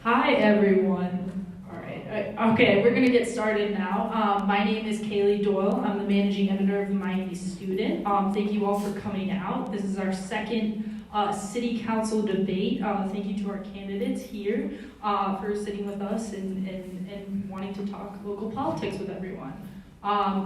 Hi, everyone. All right. Okay, we're going to get started now. My name is Kaylee Doyle. I'm the managing editor of the Miami Student. Thank you all for coming out. This is our second city council debate. Thank you to our candidates here for sitting with us and wanting to talk local politics with everyone.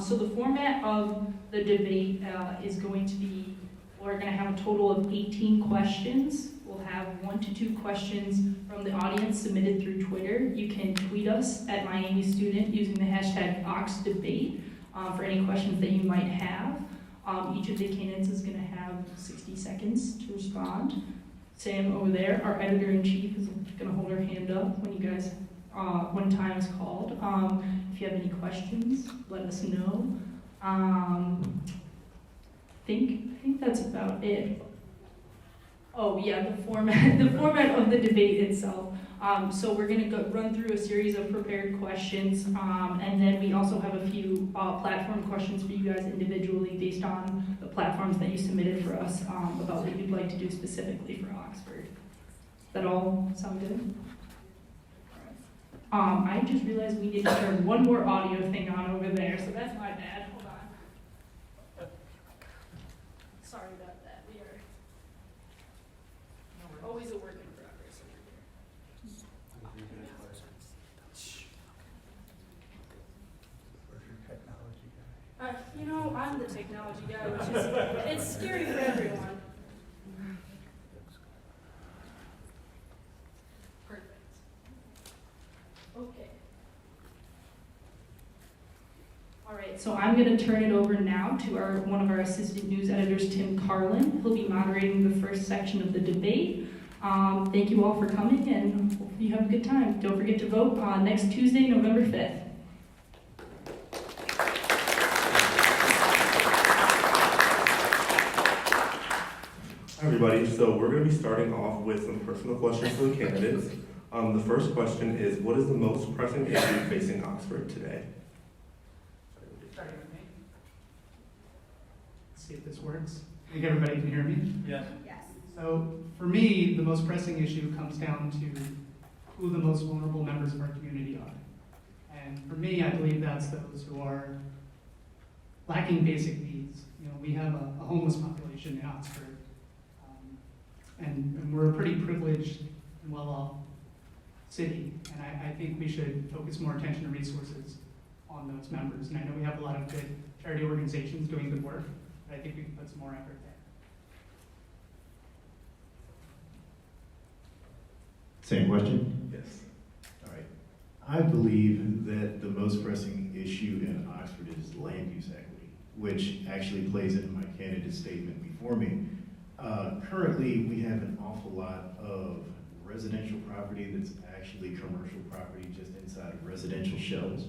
So the format of the debate is going to be, we're going to have a total of 18 questions. We'll have 1 to 2 questions from the audience submitted through Twitter. You can tweet us at Miami Student using the hashtag #OxDebate for any questions that you might have. Each of the candidates is going to have 60 seconds to respond. Sam over there, our editor-in-chief, is going to hold her hand up when you guys, when time is called. If you have any questions, let us know. I think that's about it. Oh yeah, the format of the debate itself. So we're going to run through a series of prepared questions, and then we also have a few platform questions for you guys individually based on the platforms that you submitted for us about what you'd like to do specifically for Oxford. Does that all sound good? I just realized we need to turn one more audio thing on over there, so that's my bad. Hold on. Sorry about that. We are always a work in progress over here. Where's your technology guy? You know, I'm the technology guy, which is, it's scary for everyone. Perfect. Okay. All right, so I'm going to turn it over now to one of our assistant news editors, Tim Carlin. He'll be moderating the first section of the debate. Thank you all for coming, and hopefully you have a good time. Don't forget to vote next Tuesday, November 5th. Hi everybody, so we're going to be starting off with some personal questions for the candidates. The first question is, what is the most pressing issue facing Oxford today? Starting with me. Let's see if this works. I think everybody can hear me. Yes. Yes. So for me, the most pressing issue comes down to who the most vulnerable members of our community are. And for me, I believe that's those who are lacking basic needs. You know, we have a homeless population in Oxford. And we're a pretty privileged and well-off city. And I think we should focus more attention and resources on those members. And I know we have a lot of good charity organizations doing good work, but I think we can put some more effort there. Same question? Yes. All right. I believe that the most pressing issue in Oxford is land use equity, which actually plays into my candidate statement before me. Currently, we have an awful lot of residential property that's actually commercial property just inside of residential shells.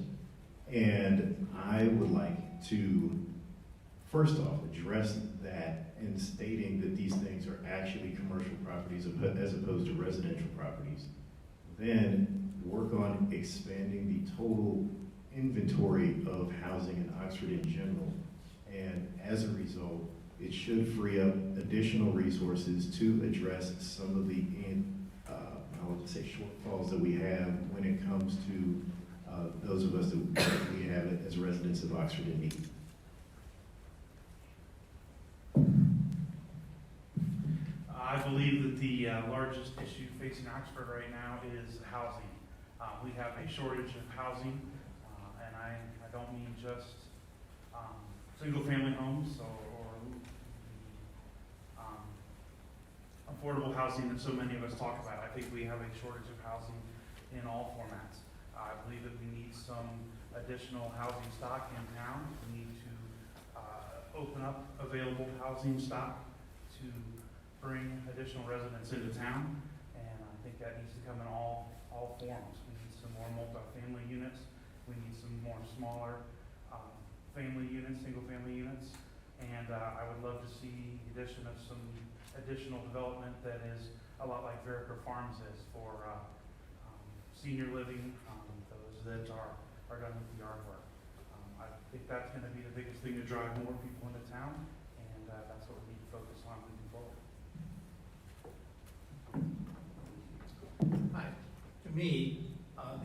And I would like to, first off, address that in stating that these things are actually commercial properties as opposed to residential properties. Then work on expanding the total inventory of housing in Oxford in general. And as a result, it should free up additional resources to address some of the I would say shortfalls that we have when it comes to those of us that we have as residents of Oxford in need. I believe that the largest issue facing Oxford right now is housing. We have a shortage of housing, and I don't mean just single-family homes or affordable housing that so many of us talk about. I think we have a shortage of housing in all formats. I believe that we need some additional housing stock in town. We need to open up available housing stock to bring additional residents into town, and I think that needs to come in all forms. We need some more multi-family units. We need some more smaller family units, single-family units, and I would love to see the addition of some additional development that is a lot like Verica Farms is for senior living, those that are done with the yard work. I think that's going to be the biggest thing to drive more people into town, and that's what we need to focus on moving forward. Hi, me,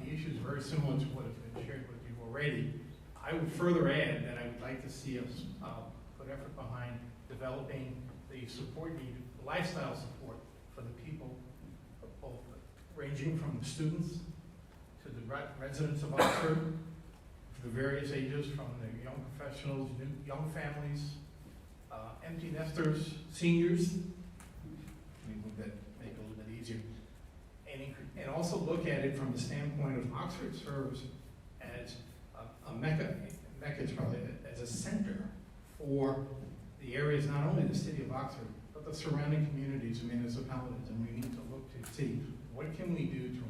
the issue is very similar to what has been shared with you already. I would further add that I would like to see us put effort behind developing the support needed, lifestyle support for the people, both ranging from the students to the residents of Oxford, for the various ages, from the young professionals, young families, empty nesters, seniors. Would that make it a little bit easier? And also look at it from the standpoint of Oxford serves as a mecca is probably as a center for the areas, not only the city of Oxford, but the surrounding communities and municipalities. And we need to look to see what can we do to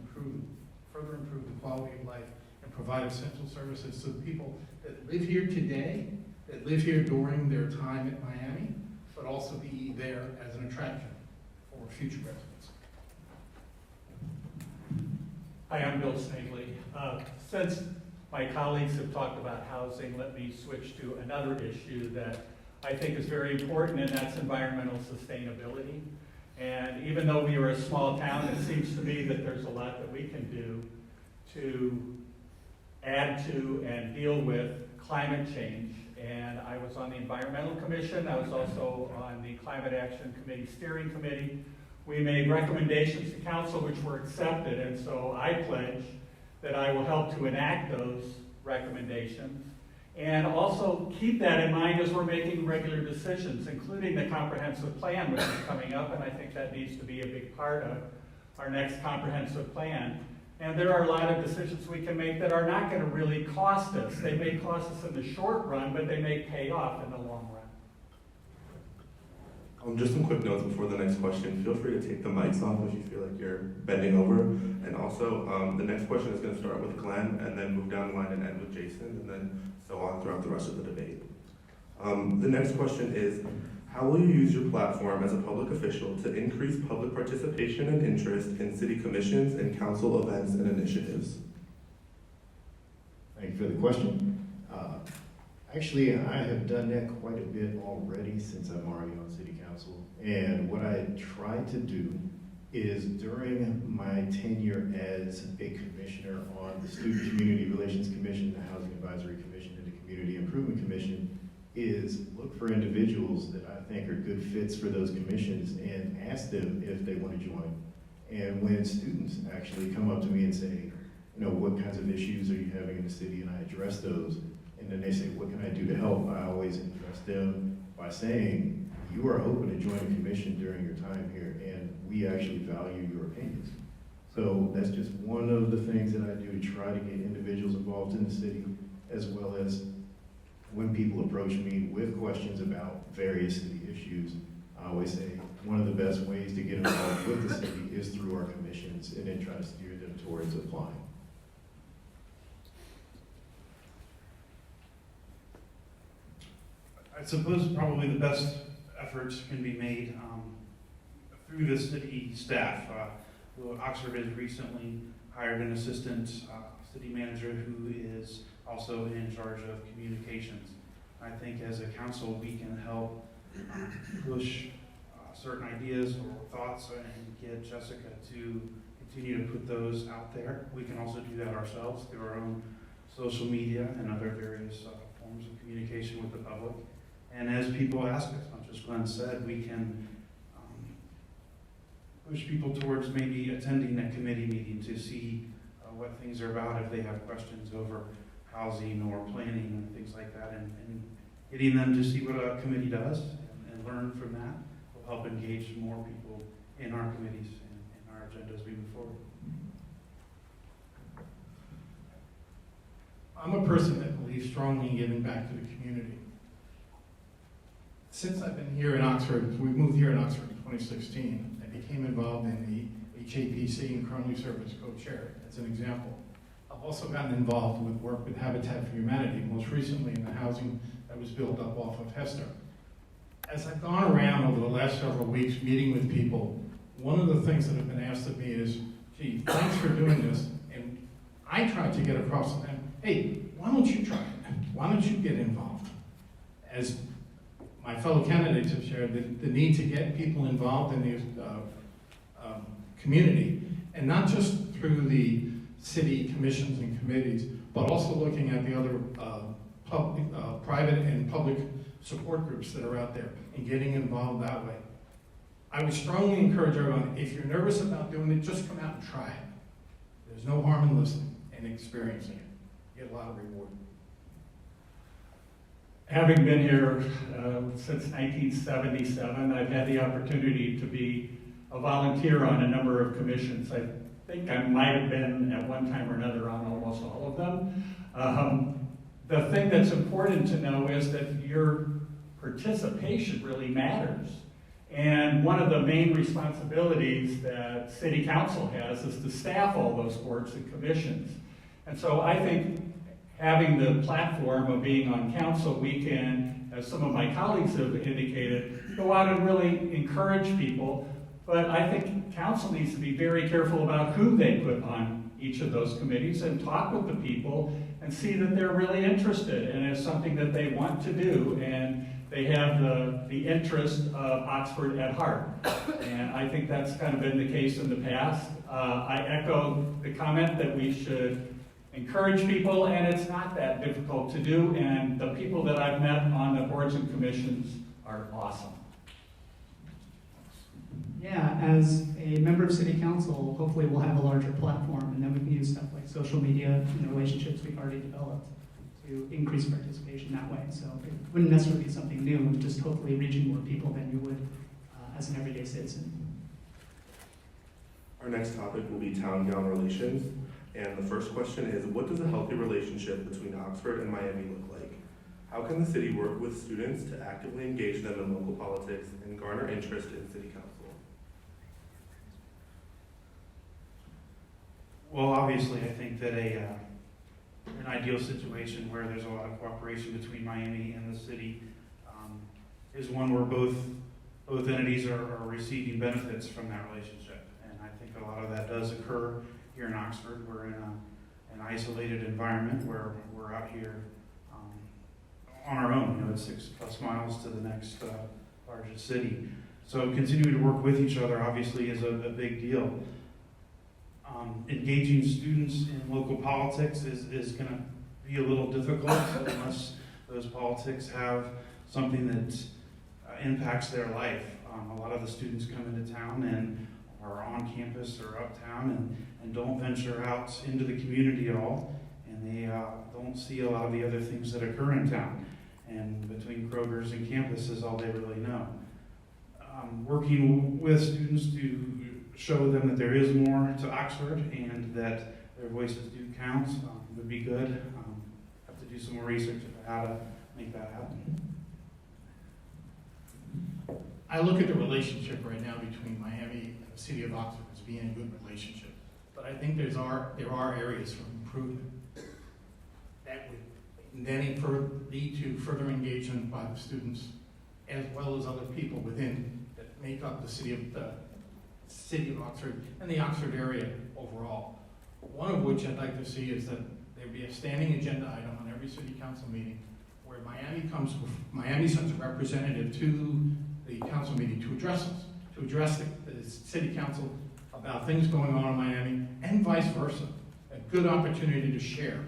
further improve the quality of life and provide essential services to the people that live here today, that live here during their time at Miami, but also be there as an attraction for future residents. Hi, I'm Bill Snavely. Since my colleagues have talked about housing, let me switch to another issue that I think is very important, and that's environmental sustainability. And even though we are a small town, it seems to me that there's a lot that we can do to add to and deal with climate change. And I was on the Environmental Commission. I was also on the Climate Action Committee Steering Committee. We made recommendations to council which were accepted, and so I pledge that I will help to enact those recommendations and also keep that in mind as we're making regular decisions, including the comprehensive plan, which is coming up, and I think that needs to be a big part of our next comprehensive plan. And there are a lot of decisions we can make that are not going to really cost us. They may cost us in the short run, but they may pay off in the long run. Just some quick notes before the next question. Feel free to take the mics off if you feel like you're bending over. And also, the next question is going to start with Glenn and then move down the line and end with Jason, and then so on throughout the rest of the debate. The next question is, how will you use your platform as a public official to increase public participation and interest in city commissions and council events and initiatives? Thank you for the question. Actually, I have done that quite a bit already since I'm already on city council. And what I try to do is during my tenure as a commissioner on the Student Community Relations Commission, the Housing Advisory Commission, and the Community Improvement Commission, is look for individuals that I think are good fits for those commissions and ask them if they want to join. And when students actually come up to me and say, what kinds of issues are you having in the city, and I address those, and then they say, what can I do to help? I always address them by saying, you are open to join a commission during your time here, and we actually value your opinions. So that's just one of the things that I do to try to get individuals involved in the city, as well as when people approach me with questions about various city issues, I always say one of the best ways to get involved with the city is through our commissions, and then try to steer them towards applying. I suppose probably the best efforts can be made through the city staff. Oxford has recently hired an assistant city manager who is also in charge of communications. I think as a council we can help push certain ideas or thoughts and get Jessica to continue to put those out there. We can also do that ourselves through our own social media and other various forms of communication with the public. And as people ask us, much as Glenn said, we can push people towards maybe attending a committee meeting to see what things are about if they have questions over housing or planning and things like that, and getting them to see what a committee does and learn from that will help engage more people in our committees and our agenda as we move forward. I'm a person that believes strongly in giving back to the community. Since I've been here in Oxford, we moved here in Oxford in 2016, I became involved in the HAPC and currently serve as co-chair, as an example. I've also gotten involved with work with Habitat for Humanity, most recently in the housing that was built up off of Hester. As I've gone around over the last several weeks meeting with people, one of the things that have been asked of me is, gee, thanks for doing this. And I tried to get across to them, hey, why don't you try it? Why don't you get involved? As my fellow candidates have shared, the need to get people involved in the community, and not just through the city commissions and committees, but also looking at the other private and public support groups that are out there and getting involved that way. I would strongly encourage everyone, if you're nervous about doing it, just come out and try it. There's no harm in listening and experiencing it. You get a lot of reward. Having been here since 1977, I've had the opportunity to be a volunteer on a number of commissions. I think I might have been at one time or another on almost all of them. The thing that's important to know is that your participation really matters. And one of the main responsibilities that City Council has is to staff all those boards and commissions. And so I think having the platform of being on council, we can, as some of my colleagues have indicated, go out and really encourage people. But I think council needs to be very careful about who they put on each of those committees and talk with the people and see that they're really interested and it's something that they want to do and they have the interest of Oxford at heart. And I think that's kind of been the case in the past. I echo the comment that we should encourage people, and it's not that difficult to do, and the people that I've met on the boards and commissions are awesome. Yeah, as a member of City Council, hopefully we'll have a larger platform, and then we can use stuff like social media and the relationships we've already developed to increase participation that way. So it wouldn't necessarily be something new, just hopefully reaching more people than you would as an everyday citizen. Our next topic will be town-gown relations. And the first question is, what does a healthy relationship between Oxford and Miami look like? How can the city work with students to actively engage them in local politics and garner interest in city council? Well, obviously, I think that an ideal situation where there's a lot of cooperation between Miami and the city is one where both entities are receiving benefits from that relationship. And I think a lot of that does occur here in Oxford. We're in an isolated environment where we're out here on our own. You know, it's 6+ miles to the next largest city. So continuing to work with each other obviously is a big deal. Engaging students in local politics is going to be a little difficult unless those politics have something that impacts their life. A lot of the students come into town and are on campus or uptown and don't venture out into the community at all, and they don't see a lot of the other things that occur in town. And between Kroger's and campus is all they really know. Working with students to show them that there is more to Oxford and that their voices do count would be good. Have to do some more research about how to make that happen. I look at the relationship right now between Miami and the city of Oxford as being a good relationship. But I think there are areas for improvement that would then lead to further engagement by the students as well as other people within that make up the city of Oxford and the Oxford area overall. One of which I'd like to see is that there be a standing agenda item on every city council meeting where Miami sends a representative to the council meeting to address the city council about things going on in Miami and vice versa. A good opportunity to share.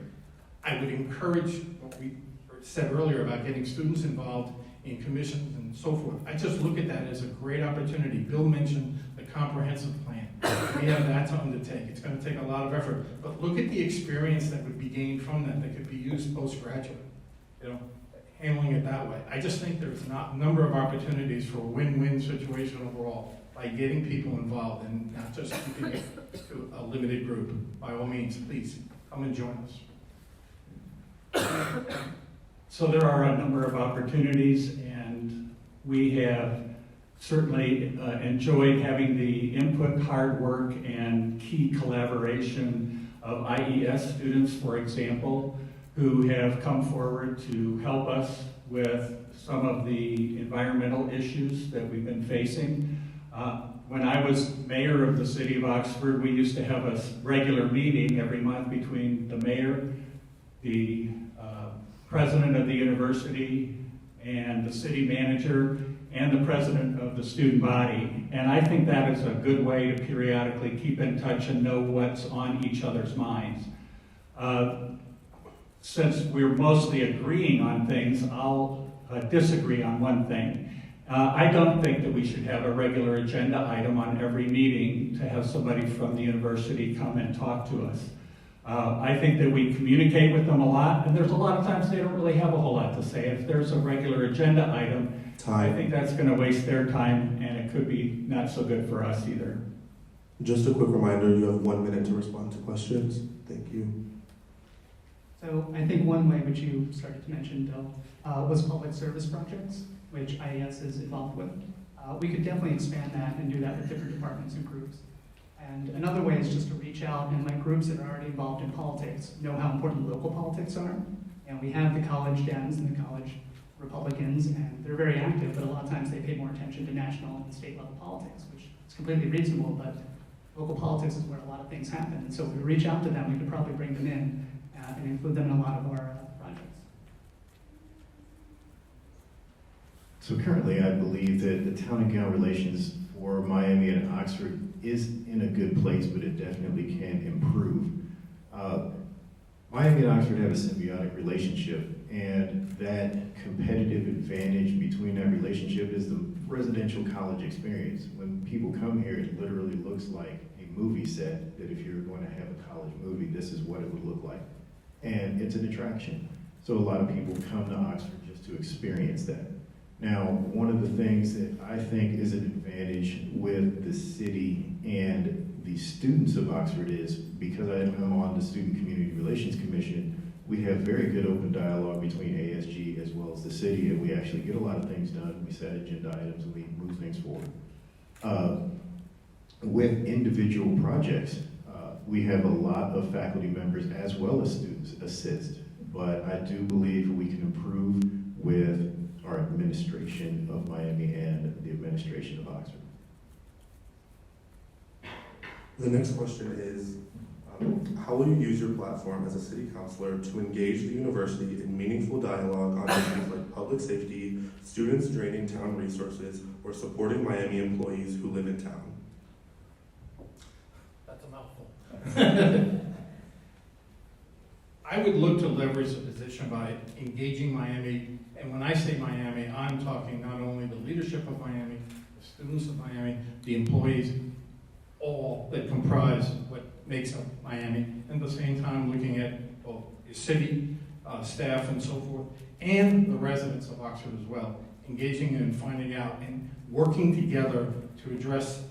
I would encourage what we said earlier about getting students involved in commissions and so forth. I just look at that as a great opportunity. Bill mentioned the comprehensive plan. We have that to undertake. It's going to take a lot of effort, but look at the experience that would be gained from that could be used postgraduate. Handling it that way. I just think there's a number of opportunities for a win-win situation overall by getting people involved and not just keeping it to a limited group. By all means, please come and join us. So there are a number of opportunities, and we have certainly enjoyed having the input, hard work, and key collaboration of IES students, for example, who have come forward to help us with some of the environmental issues that we've been facing. When I was mayor of the city of Oxford, we used to have a regular meeting every month between the mayor, the president of the university, and the city manager, and the president of the student body. And I think that is a good way to periodically keep in touch and know what's on each other's minds. Since we're mostly agreeing on things, I'll disagree on one thing. I don't think that we should have a regular agenda item on every meeting to have somebody from the university come and talk to us. I think that we communicate with them a lot, and there's a lot of times they don't really have a whole lot to say. If there's a regular agenda item, I think that's going to waste their time, and it could be not so good for us either. Just a quick reminder, you have 1 minute to respond to questions. Thank you. So I think one way which you started to mention, Bill, was public service projects, which IES is involved with. We could definitely expand that and do that with different departments and groups. And another way is just to reach out and let groups that are already involved in politics know how important local politics are. And we have the college Dems and the college Republicans, and they're very active, but a lot of times they pay more attention to national and state level politics, which is completely reasonable, but local politics is where a lot of things happen. And so if we reach out to them, we could probably bring them in and include them in a lot of our projects. So currently, I believe that the town and gown relations for Miami and Oxford is in a good place, but it definitely can improve. Miami and Oxford have a symbiotic relationship, and that competitive advantage between that relationship is the residential college experience. When people come here, it literally looks like a movie set, that if you're going to have a college movie, this is what it would look like. And it's an attraction. So a lot of people come to Oxford just to experience that. Now, one of the things that I think is an advantage with the city and the students of Oxford is, because I'm on the Student Community Relations Commission, we have very good open dialogue between ASG as well as the city, and we actually get a lot of things done. We set agenda items and we move things forward. With individual projects, we have a lot of faculty members as well as students assist, but I do believe we can improve with our administration of Miami and the administration of Oxford. The next question is, how will you use your platform as a city councilor to engage the university in meaningful dialogue on issues like public safety, students draining town resources, or supporting Miami employees who live in town? That's a mouthful. I would look to leverage the position by engaging Miami, and when I say Miami, I'm talking not only the leadership of Miami, the students of Miami, the employees, all that comprise what makes up Miami, and at the same time looking at both the city, staff and so forth, and the residents of Oxford as well, engaging and finding out and working together to address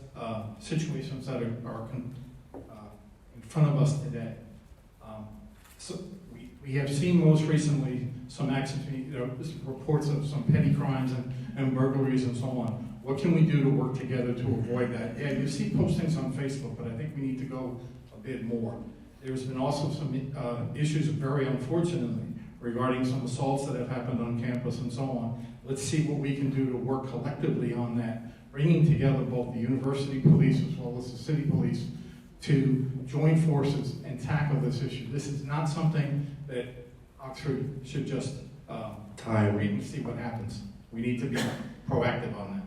situations that are in front of us today. So we have seen most recently some accidents, reports of some petty crimes and burglaries and so on. What can we do to work together to avoid that? Yeah, you see postings on Facebook, but I think we need to go a bit more. There's been also some issues, very unfortunately, regarding some assaults that have happened on campus and so on. Let's see what we can do to work collectively on that, bringing together both the university police as well as the city police to join forces and tackle this issue. This is not something that Oxford should just wait and see what happens. We need to be proactive on that.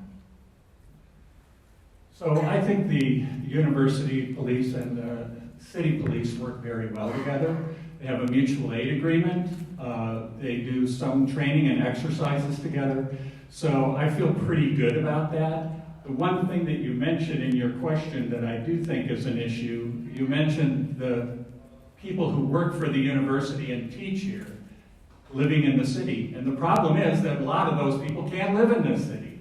So I think the university police and the city police work very well together. They have a mutual aid agreement. They do some training and exercises together. So I feel pretty good about that. The one thing that you mentioned in your question that I do think is an issue, you mentioned the people who work for the university and teach here living in the city. And the problem is that a lot of those people can't live in this city.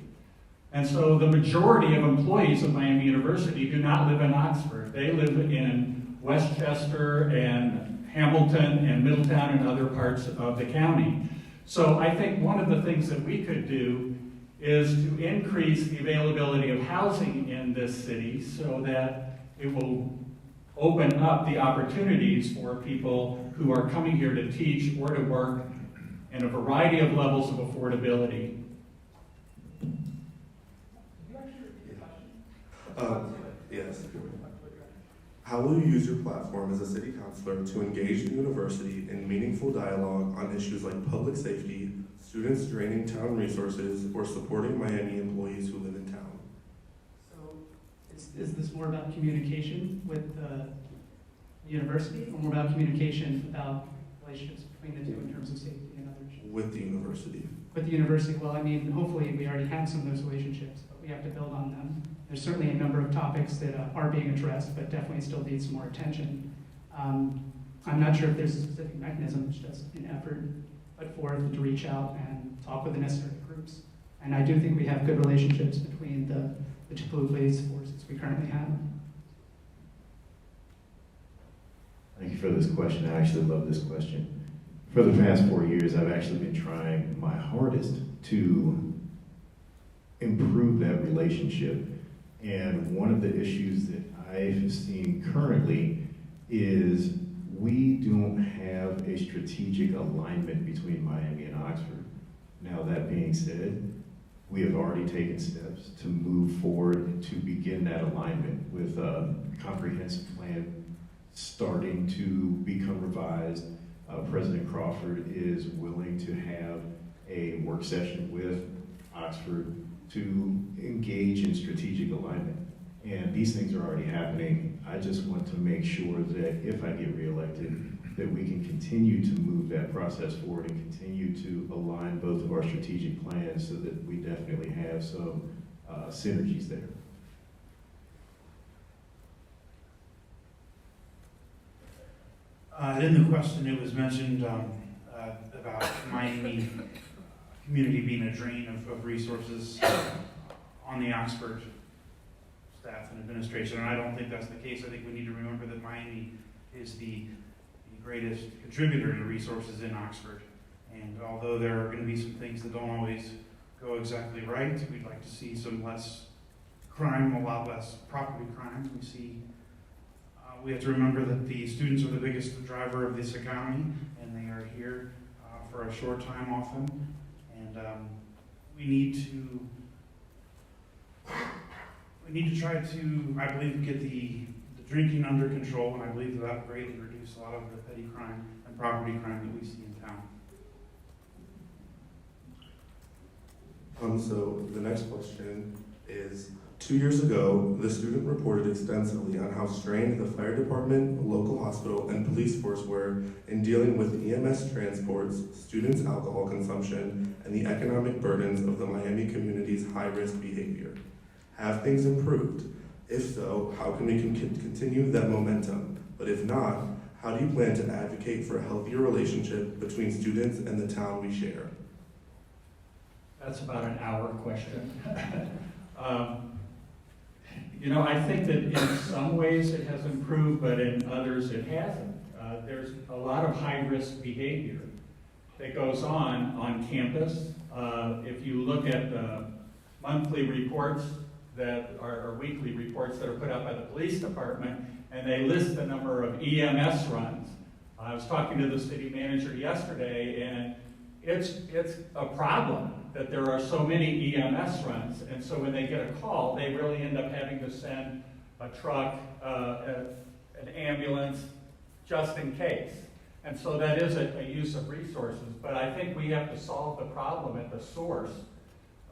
And so the majority of employees of Miami University do not live in Oxford. They live in Westchester and Hamilton and Middletown and other parts of the county. So I think one of the things that we could do is to increase the availability of housing in this city so that it will open up the opportunities for people who are coming here to teach or to work in a variety of levels of affordability. Yes. How will you use your platform as a city councilor to engage the university in meaningful dialogue on issues like public safety, students draining town resources, or supporting Miami employees who live in town? So is this more about communication with the university, or more about communication about relationships between the two in terms of safety and other issues? With the university. With the university, well, I mean, hopefully we already have some of those relationships, but we have to build on them. There's certainly a number of topics that are being addressed, but definitely still need some more attention. I'm not sure if there's a specific mechanism, it's just an effort put forth to reach out and talk with the necessary groups. And I do think we have good relationships between the two police forces we currently have. Thank you for this question. I actually love this question. For the past 4 years, I've actually been trying my hardest to improve that relationship. And one of the issues that I've seen currently is we don't have a strategic alignment between Miami and Oxford. Now, that being said, we have already taken steps to move forward to begin that alignment with a comprehensive plan starting to become revised. President Crawford is willing to have a work session with Oxford to engage in strategic alignment. And these things are already happening. I just want to make sure that if I get reelected, that we can continue to move that process forward and continue to align both of our strategic plans so that we definitely have some synergies there. In the question, it was mentioned about Miami community being a drain of resources on the Oxford staff and administration, and I don't think that's the case. I think we need to remember that Miami is the greatest contributor to resources in Oxford. And although there are going to be some things that don't always go exactly right, we'd like to see some less crime, a lot less property crimes. We have to remember that the students are the biggest driver of this economy, and they are here for a short time often. And we need to try to, I believe, get the drinking under control, and I believe that would greatly reduce a lot of the petty crime and property crime that we see in town. So the next question is, 2 years ago, the student reported extensively on how strained the fire department, local hospital, and police force were in dealing with EMS transports, students' alcohol consumption, and the economic burdens of the Miami community's high-risk behavior. Have things improved? If so, how can we continue that momentum? But if not, how do you plan to advocate for a healthier relationship between students and the town we share? That's about an hour question. I think that in some ways it has improved, but in others it hasn't. There's a lot of high-risk behavior that goes on campus. If you look at the monthly reports or weekly reports that are put out by the police department, and they list the number of EMS runs. I was talking to the city manager yesterday, and it's a problem that there are so many EMS runs, and so when they get a call, they really end up having to send a truck, an ambulance, just in case. And so that is a use of resources, but I think we have to solve the problem at the source.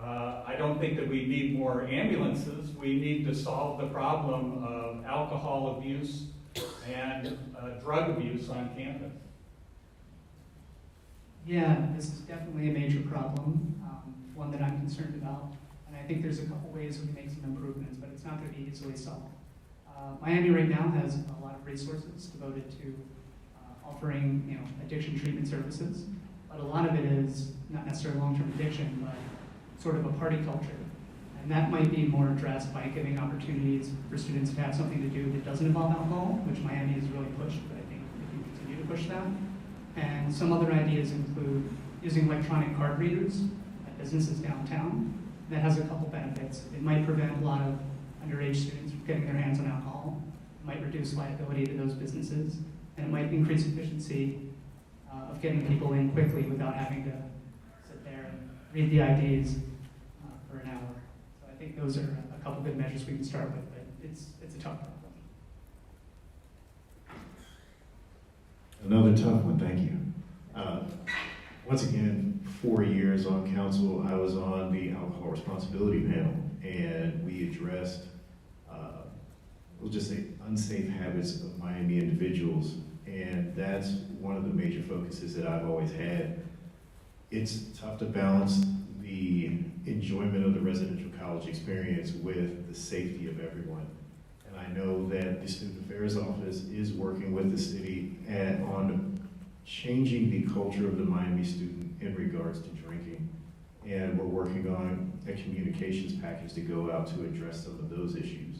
I don't think that we need more ambulances. We need to solve the problem of alcohol abuse and drug abuse on campus. Yeah, this is definitely a major problem, one that I'm concerned about. And I think there's a couple ways we can make some improvements, but it's not going to be easily solved. Miami right now has a lot of resources devoted to offering, addiction treatment services, but a lot of it is not necessarily long-term addiction, but sort of a party culture. And that might be more addressed by giving opportunities for students to have something to do that doesn't involve alcohol, which Miami has really pushed, but I think we can continue to push that. And some other ideas include using electronic card readers at businesses downtown. That has a couple benefits. It might prevent a lot of underage students from getting their hands on alcohol. It might reduce liability to those businesses. And it might increase efficiency of getting people in quickly without having to sit there and read the IDs for an hour. So I think those are a couple good measures we can start with, but it's a tough problem. Another tough one, thank you. Once again, 4 years on council, I was on the alcohol responsibility panel, and we addressed, we'll just say, unsafe habits of Miami individuals, and that's one of the major focuses that I've always had. It's tough to balance the enjoyment of the residential college experience with the safety of everyone. And I know that the Student Affairs Office is working with the city on changing the culture of the Miami student in regards to drinking. And we're working on a communications package to go out to address some of those issues.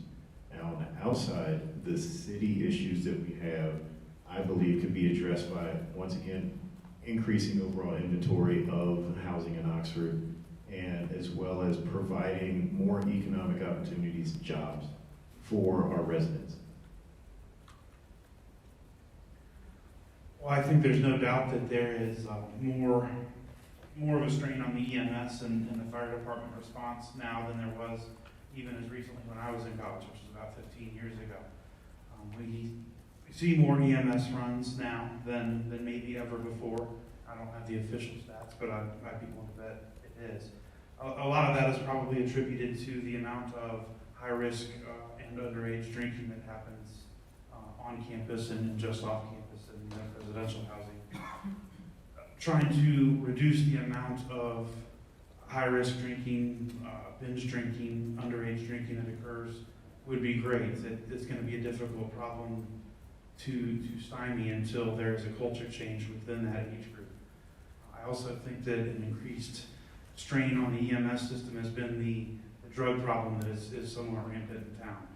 Now, on the outside, the city issues that we have, I believe, could be addressed by, once again, increasing overall inventory of housing in Oxford, and as well as providing more economic opportunities, jobs for our residents. Well, I think there's no doubt that there is more of a strain on the EMS and the fire department response now than there was even as recently when I was in college, which was about 15 years ago. We see more EMS runs now than maybe ever before. I don't have the official stats, but I'd be willing to bet it is. A lot of that is probably attributed to the amount of high-risk and underage drinking that happens on campus and just off campus in residential housing. Trying to reduce the amount of high-risk drinking, binge drinking, underage drinking that occurs would be great. It's going to be a difficult problem to stymie until there's a culture change within that age group. I also think that an increased strain on the EMS system has been the drug problem that is somewhat rampant in town.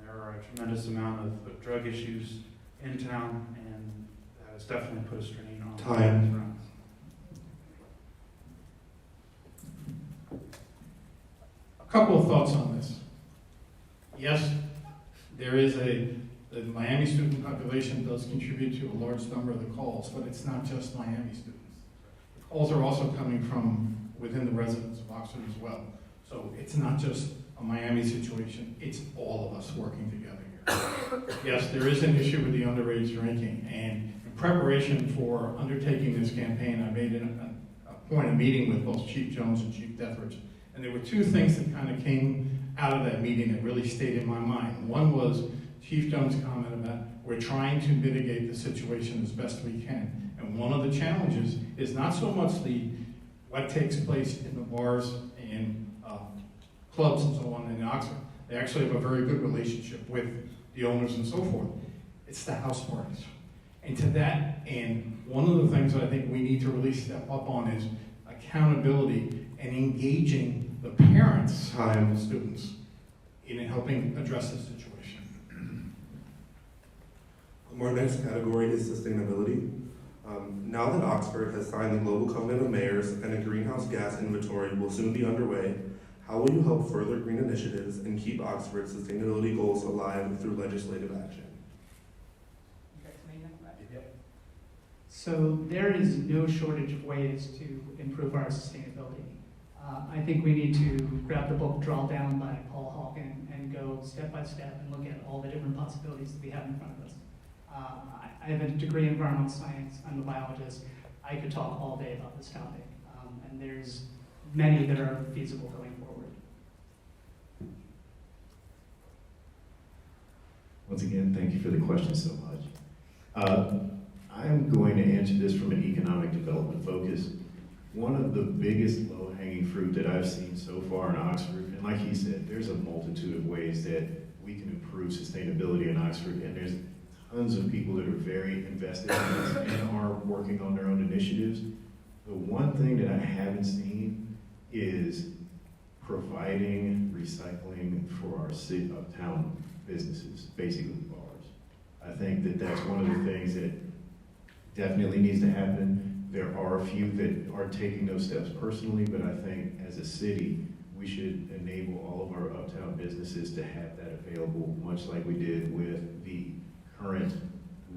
There are a tremendous amount of drug issues in town, and that has definitely put a strain on Time. runs. A couple of thoughts on this. Yes, there is the Miami student population does contribute to a large number of the calls, but it's not just Miami students. The calls are also coming from within the residents of Oxford as well. So it's not just a Miami situation, it's all of us working together here. Yes, there is an issue with the underage drinking, and in preparation for undertaking this campaign, I made a point of meeting with both Chief Jones and Chief Dethridge, and there were two things that kind of came out of that meeting that really stayed in my mind. One was Chief Jones' comment about we're trying to mitigate the situation as best we can, and one of the challenges is not so much what takes place in the bars and clubs and so on in Oxford. They actually have a very good relationship with the owners and so forth. It's the house parties. And to that end, one of the things that I think we need to really step up on is accountability and engaging the parents of the students in helping address the situation. Our next category is sustainability. Now that Oxford has signed the Global Covenant of Mayors and a greenhouse gas inventory will soon be underway, how will you help further green initiatives and keep Oxford's sustainability goals alive through legislative action? So there is no shortage of ways to improve our sustainability. I think we need to grab the book Draw Down by Paul Hawken and go step by step and look at all the different possibilities that we have in front of us. I have a degree in environmental science. I'm a biologist. I could talk all day about this topic, and there's many that are feasible going forward. Once again, thank you for the question so much. I'm going to answer this from an economic development focus. One of the biggest low-hanging fruit that I've seen so far in Oxford, and like he said, there's a multitude of ways that we can improve sustainability in Oxford, and there's tons of people that are very invested in this and are working on their own initiatives. The one thing that I haven't seen is providing recycling for our city uptown businesses, basically bars. I think that that's one of the things that definitely needs to happen. There are a few that are taking those steps personally, but I think as a city, we should enable all of our uptown businesses to have that available, much like we did with the current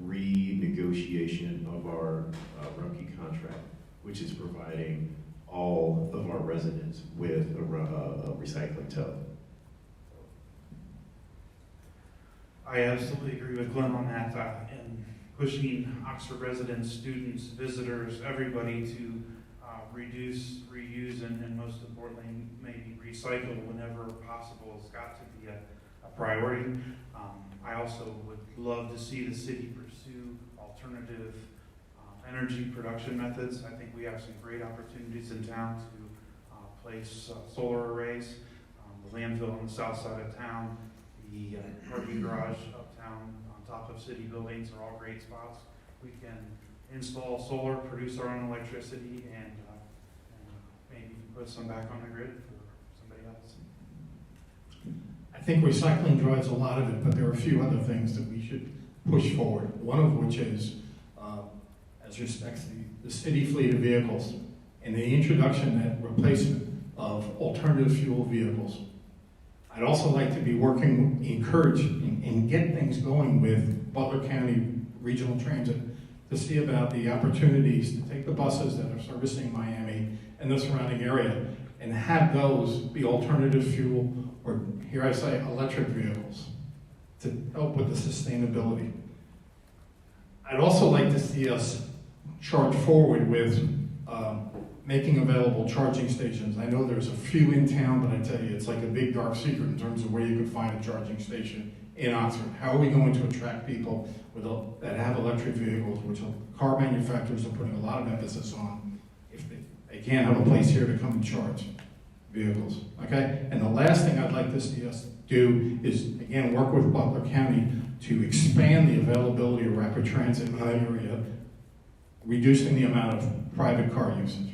renegotiation of our Rumpke contract, which is providing all of our residents with a recycling tub. I absolutely agree with Glenn on that, and pushing Oxford residents, students, visitors, everybody to reduce, reuse, and most importantly, maybe recycle whenever possible has got to be a priority. I also would love to see the city pursue alternative energy production methods. I think we have some great opportunities in town to place solar arrays. The landfill on the south side of town, the parking garage uptown on top of city buildings are all great spots. We can install solar, produce our own electricity, and maybe put some back on the grid for somebody else. I think recycling drives a lot of it, but there are a few other things that we should push forward. One of which is, as respects the city fleet of vehicles, and the introduction and replacement of alternative fuel vehicles. I'd also like to be working, encouraging, and get things going with Butler County Regional Transit to see about the opportunities to take the buses that are servicing Miami and the surrounding area and have those be alternative fuel, or here I say electric vehicles, to help with the sustainability. I'd also like to see us charge forward with making available charging stations. I know there's a few in town, but I tell you, it's like a big dark secret in terms of where you can find a charging station in Oxford. How are we going to attract people that have electric vehicles, which car manufacturers are putting a lot of emphasis on, if they can't have a place here to come and charge vehicles, okay? And the last thing I'd like to see us do is, again, work with Butler County to expand the availability of rapid transit in the area, reducing the amount of private car usage.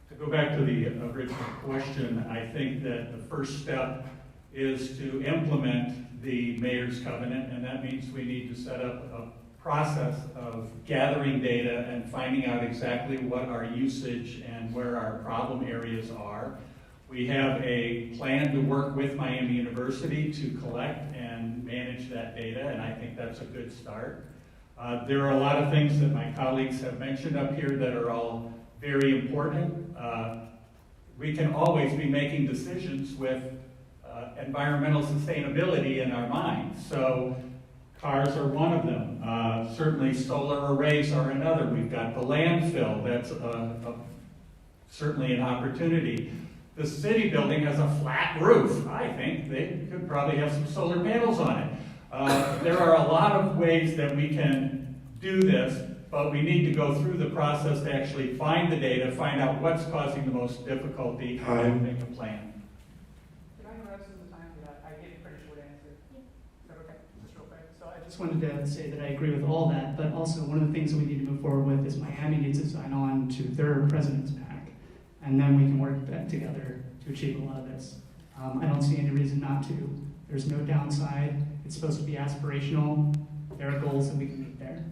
To go back to the original question, I think that the first step is to implement the mayor's covenant, and that means we need to set up a process of gathering data and finding out exactly what our usage and where our problem areas are. We have a plan to work with Miami University to collect and manage that data, and I think that's a good start. There are a lot of things that my colleagues have mentioned up here that are all very important. We can always be making decisions with environmental sustainability in our minds. So cars are one of them. Certainly solar arrays are another. We've got the landfill. That's certainly an opportunity. The city building has a flat roof. I think they could probably have some solar panels on it. There are a lot of ways that we can do this, but we need to go through the process to actually find the data, find out what's causing the most difficulty, and then make a plan. Can I grab some of the time for that? I gave a pretty short answer. Is that okay? Just real quick. So I just wanted to say that I agree with all that, but also one of the things that we need to move forward with is Miami needs to sign on to their President's Pact, and then we can work together to achieve a lot of this. I don't see any reason not to. There's no downside. It's supposed to be aspirational. There are goals that we can meet there.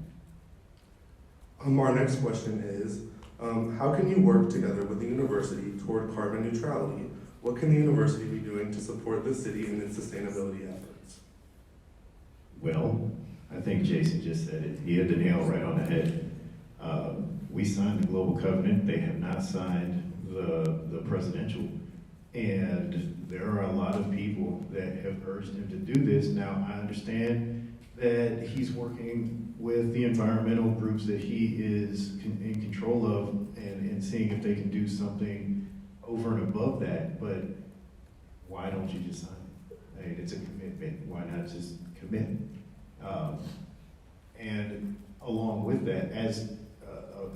Our next question is, how can you work together with the university toward carbon neutrality? What can the university be doing to support the city in its sustainability efforts? Well, I think Jason just said it. He hit the nail right on the head. We signed the Global Covenant. They have not signed the presidential. And there are a lot of people that have urged him to do this. Now, I understand that he's working with the environmental groups that he is in control of and seeing if they can do something over and above that. But why don't you just sign it? I mean, it's a commitment. Why not just commit? And along with that, as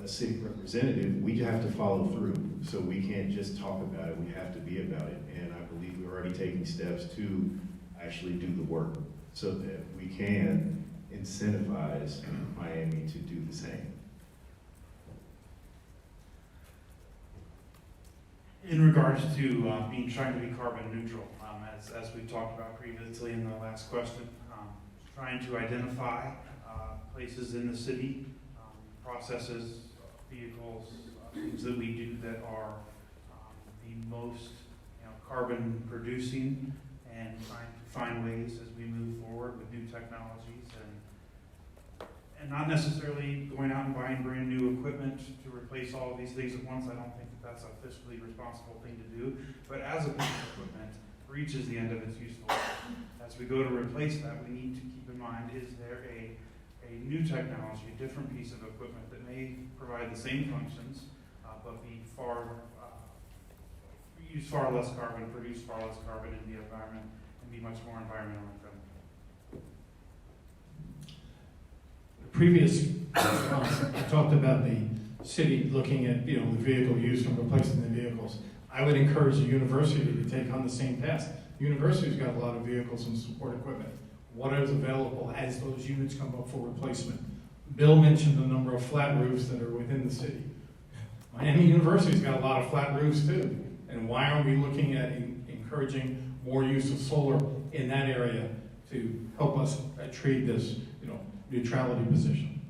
a city representative, we have to follow through. So we can't just talk about it, we have to be about it. And I believe we're already taking steps to actually do the work so that we can incentivize Miami to do the same. In regards to trying to be carbon neutral, as we talked about previously in the last question, trying to identify places in the city, processes, vehicles, things that we do that are the most carbon producing, and trying to find ways as we move forward with new technologies, and not necessarily going out and buying brand new equipment to replace all of these things at once. I don't think that that's a fiscally responsible thing to do, but as a piece of equipment reaches the end of its useful life, as we go to replace that, we need to keep in mind, is there a a new technology, a different piece of equipment that may provide the same functions, but be use far less carbon, produce far less carbon in the environment, and be much more environmentally friendly. The previous response, I talked about the city looking at, the vehicle use and replacing the vehicles. I would encourage the university to take on the same task. The university's got a lot of vehicles and support equipment. What is available as those units come up for replacement? Bill mentioned the number of flat roofs that are within the city. Miami University's got a lot of flat roofs too. And why aren't we looking at encouraging more use of solar in that area to help us achieve this, neutrality position?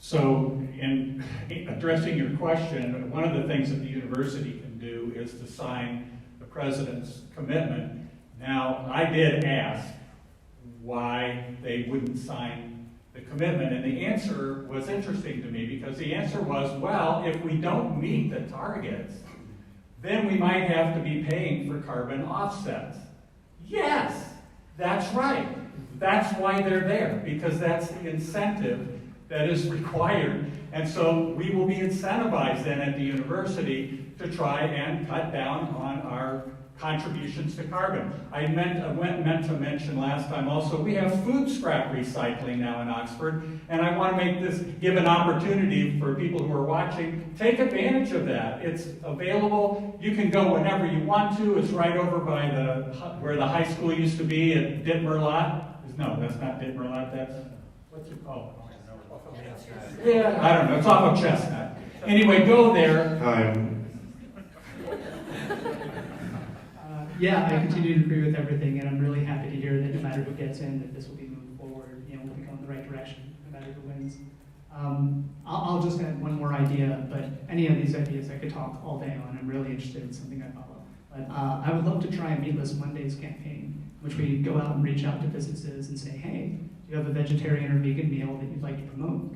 So, in addressing your question, one of the things that the university can do is to sign the president's commitment. Now, I did ask why they wouldn't sign the commitment, and the answer was interesting to me, because the answer was, well, if we don't meet the targets, then we might have to be paying for carbon offsets. Yes, that's right. That's why they're there, because that's the incentive that is required. And so we will be incentivized then at the university to try and cut down on our contributions to carbon. I meant to mention last time also, we have food scrap recycling now in Oxford, and I want to give an opportunity for people who are watching, take advantage of that. It's available. You can go whenever you want to. It's right over by where the high school used to be at Ditmerlot. No, that's not Ditmerlot. That's, what's it called? Yeah, I don't know. It's off of Chestnut. Anyway, go there. Yeah, I continue to agree with everything, and I'm really happy to hear that no matter who gets in, that this will be moving forward. We'll be going in the right direction, no matter who wins. I'll just add one more idea, but any of these ideas I could talk all day on. I'm really interested in something I follow. But I would love to try a Meatless Mondays campaign, which we go out and reach out to businesses and say, hey, do you have a vegetarian or vegan meal that you'd like to promote?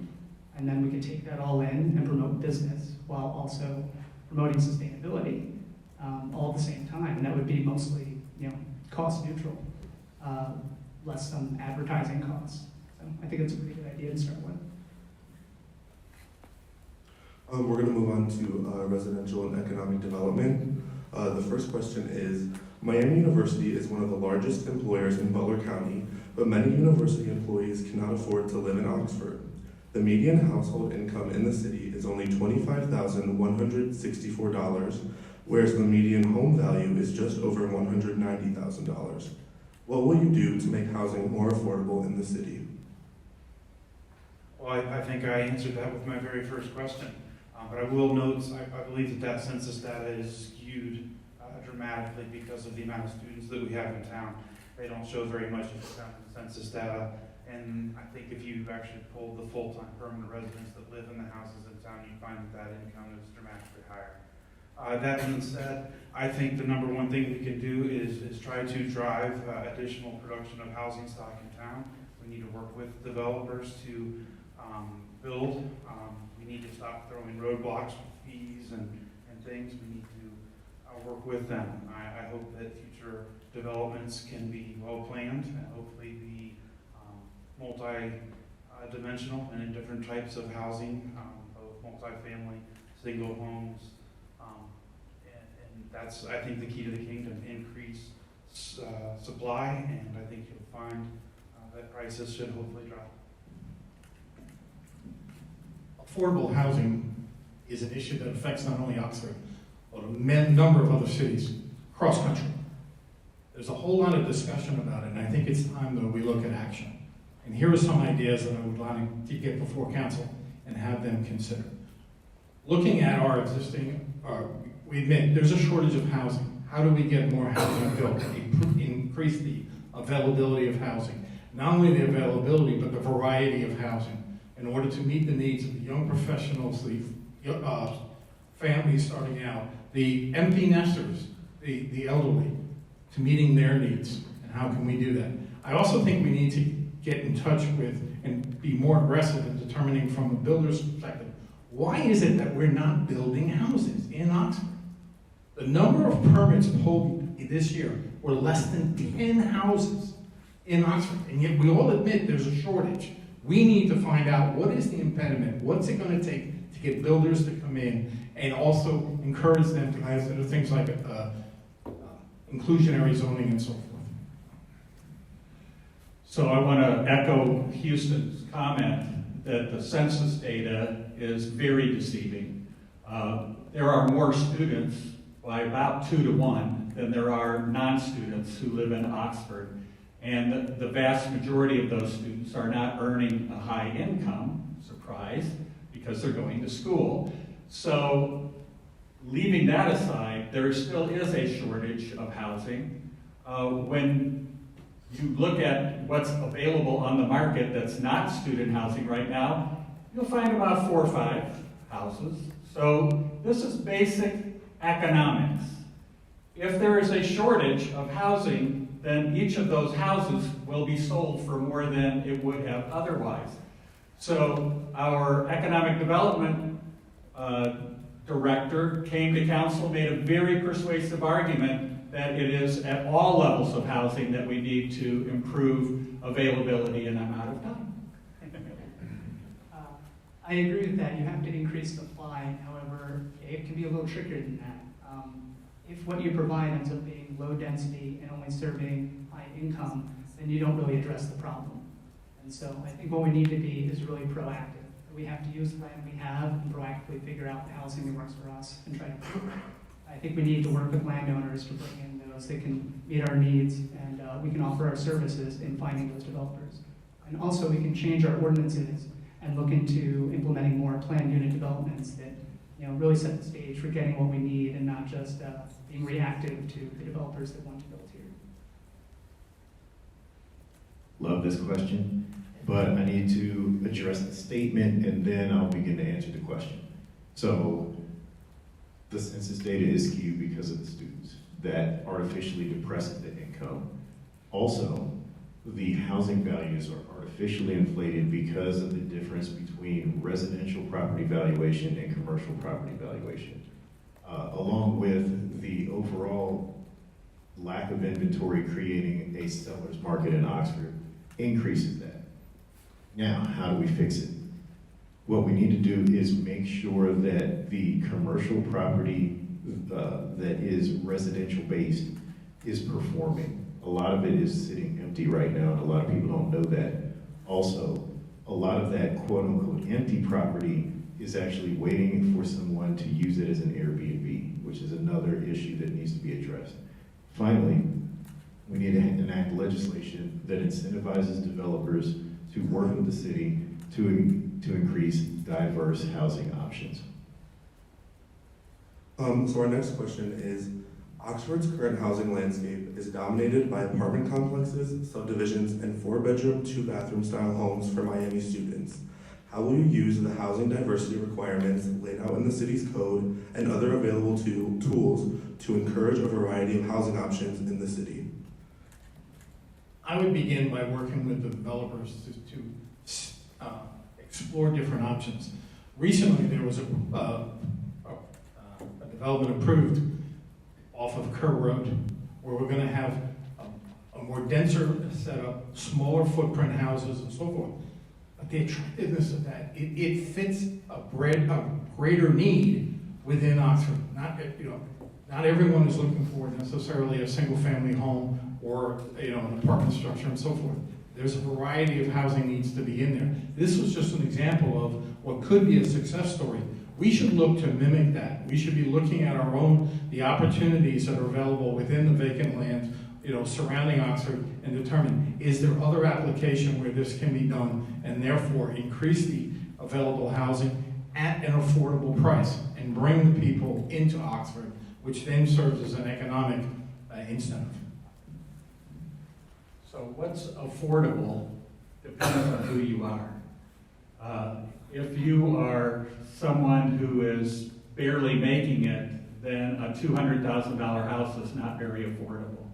And then we can take that all in and promote business while also promoting sustainability all at the same time. And that would be mostly, cost neutral, less some advertising costs. So I think it's a pretty good idea to start with. We're going to move on to residential and economic development. The first question is, Miami University is one of the largest employers in Butler County, but many university employees cannot afford to live in Oxford. The median household income in the city is only $25,164, whereas the median home value is just over $190,000. What will you do to make housing more affordable in the city? Well, I think I answered that with my very first question. But I will note, I believe that census data is skewed dramatically because of the amount of students that we have in town. They don't show very much of the census data. And I think if you actually pulled the full-time permanent residents that live in the houses in town, you'd find that income is dramatically higher. That being said, I think the number one thing we can do is try to drive additional production of housing stock in town. We need to work with developers to build. We need to stop throwing roadblocks with fees and things. We need to work with them. I hope that future developments can be well planned and hopefully be multi-dimensional and in different types of housing, both multifamily, single homes, and that's, I think, the key to the kingdom: increase supply, and I think you'll find that prices should hopefully drop. Affordable housing is an issue that affects not only Oxford, but a number of other cities across country. There's a whole lot of discussion about it, and I think it's time that we look at action. And here are some ideas that I would like to get before council and have them consider. Looking at our existing, we admit there's a shortage of housing. How do we get more housing built? Increase the availability of housing. Not only the availability, but the variety of housing in order to meet the needs of the young professionals, the families starting out, the empty nesters, the elderly, to meeting their needs. And how can we do that? I also think we need to get in touch with and be more aggressive in determining from a builder's perspective, why is it that we're not building houses in Oxford? The number of permits pulled this year were less than 10 houses in Oxford, and yet we all admit there's a shortage. We need to find out what is the impediment, what's it going to take to get builders to come in, and also encourage them to consider things like inclusionary zoning and so forth. So I want to echo Houston's comment that the census data is very deceiving. There are more students, by about 2 to 1, than there are non-students who live in Oxford. And the vast majority of those students are not earning a high income, surprise, because they're going to school. So leaving that aside, there still is a shortage of housing. When you look at what's available on the market that's not student housing right now, you'll find about 4 or 5 houses. So this is basic economics. If there is a shortage of housing, then each of those houses will be sold for more than it would have otherwise. So our economic development director came to council, made a very persuasive argument that it is at all levels of housing that we need to improve availability, and I'm out of time. I agree with that. You have to increase supply. However, it can be a little trickier than that. If what you provide ends up being low density and only serving high income, then you don't really address the problem. And so I think what we need to be is really proactive. We have to use the land we have and proactively figure out the housing that works for us and try to improve it. I think we need to work with landowners to bring in those that can meet our needs, and we can offer our services in finding those developers. And also we can change our ordinances and look into implementing more planned unit developments that really set the stage for getting what we need and not just being reactive to the developers that want to build here. Love this question, but I need to address the statement and then I'll begin to answer the question. So the census data is skewed because of the students. That artificially depresses the income. Also, the housing values are artificially inflated because of the difference between residential property valuation and commercial property valuation, along with the overall lack of inventory creating a seller's market in Oxford increases that. Now, how do we fix it? What we need to do is make sure that the commercial property that is residential based is performing. A lot of it is sitting empty right now, and a lot of people don't know that. Also, a lot of that quote-unquote empty property is actually waiting for someone to use it as an Airbnb, which is another issue that needs to be addressed. Finally, we need to enact legislation that incentivizes developers to work with the city to increase diverse housing options. So our next question is, Oxford's current housing landscape is dominated by apartment complexes, subdivisions, and 4-bedroom, 2-bathroom style homes for Miami students. How will you use the housing diversity requirements laid out in the city's code and other available tools to encourage a variety of housing options in the city? I would begin by working with the developers to explore different options. Recently, there was a development approved off of Kerr Road, where we're going to have a more denser setup, smaller footprint houses, and so forth. But the attractiveness of that, it fits a greater need within Oxford. Not everyone is looking for necessarily a single-family home or an apartment structure and so forth. There's a variety of housing needs to be in there. This was just an example of what could be a success story. We should look to mimic that. We should be looking at the opportunities that are available within the vacant land, surrounding Oxford, and determine, is there other application where this can be done, and therefore increase the available housing at an affordable price, and bring the people into Oxford, which then serves as an economic incentive. So what's affordable depends on who you are. If you are someone who is barely making it, then a $200,000 house is not very affordable.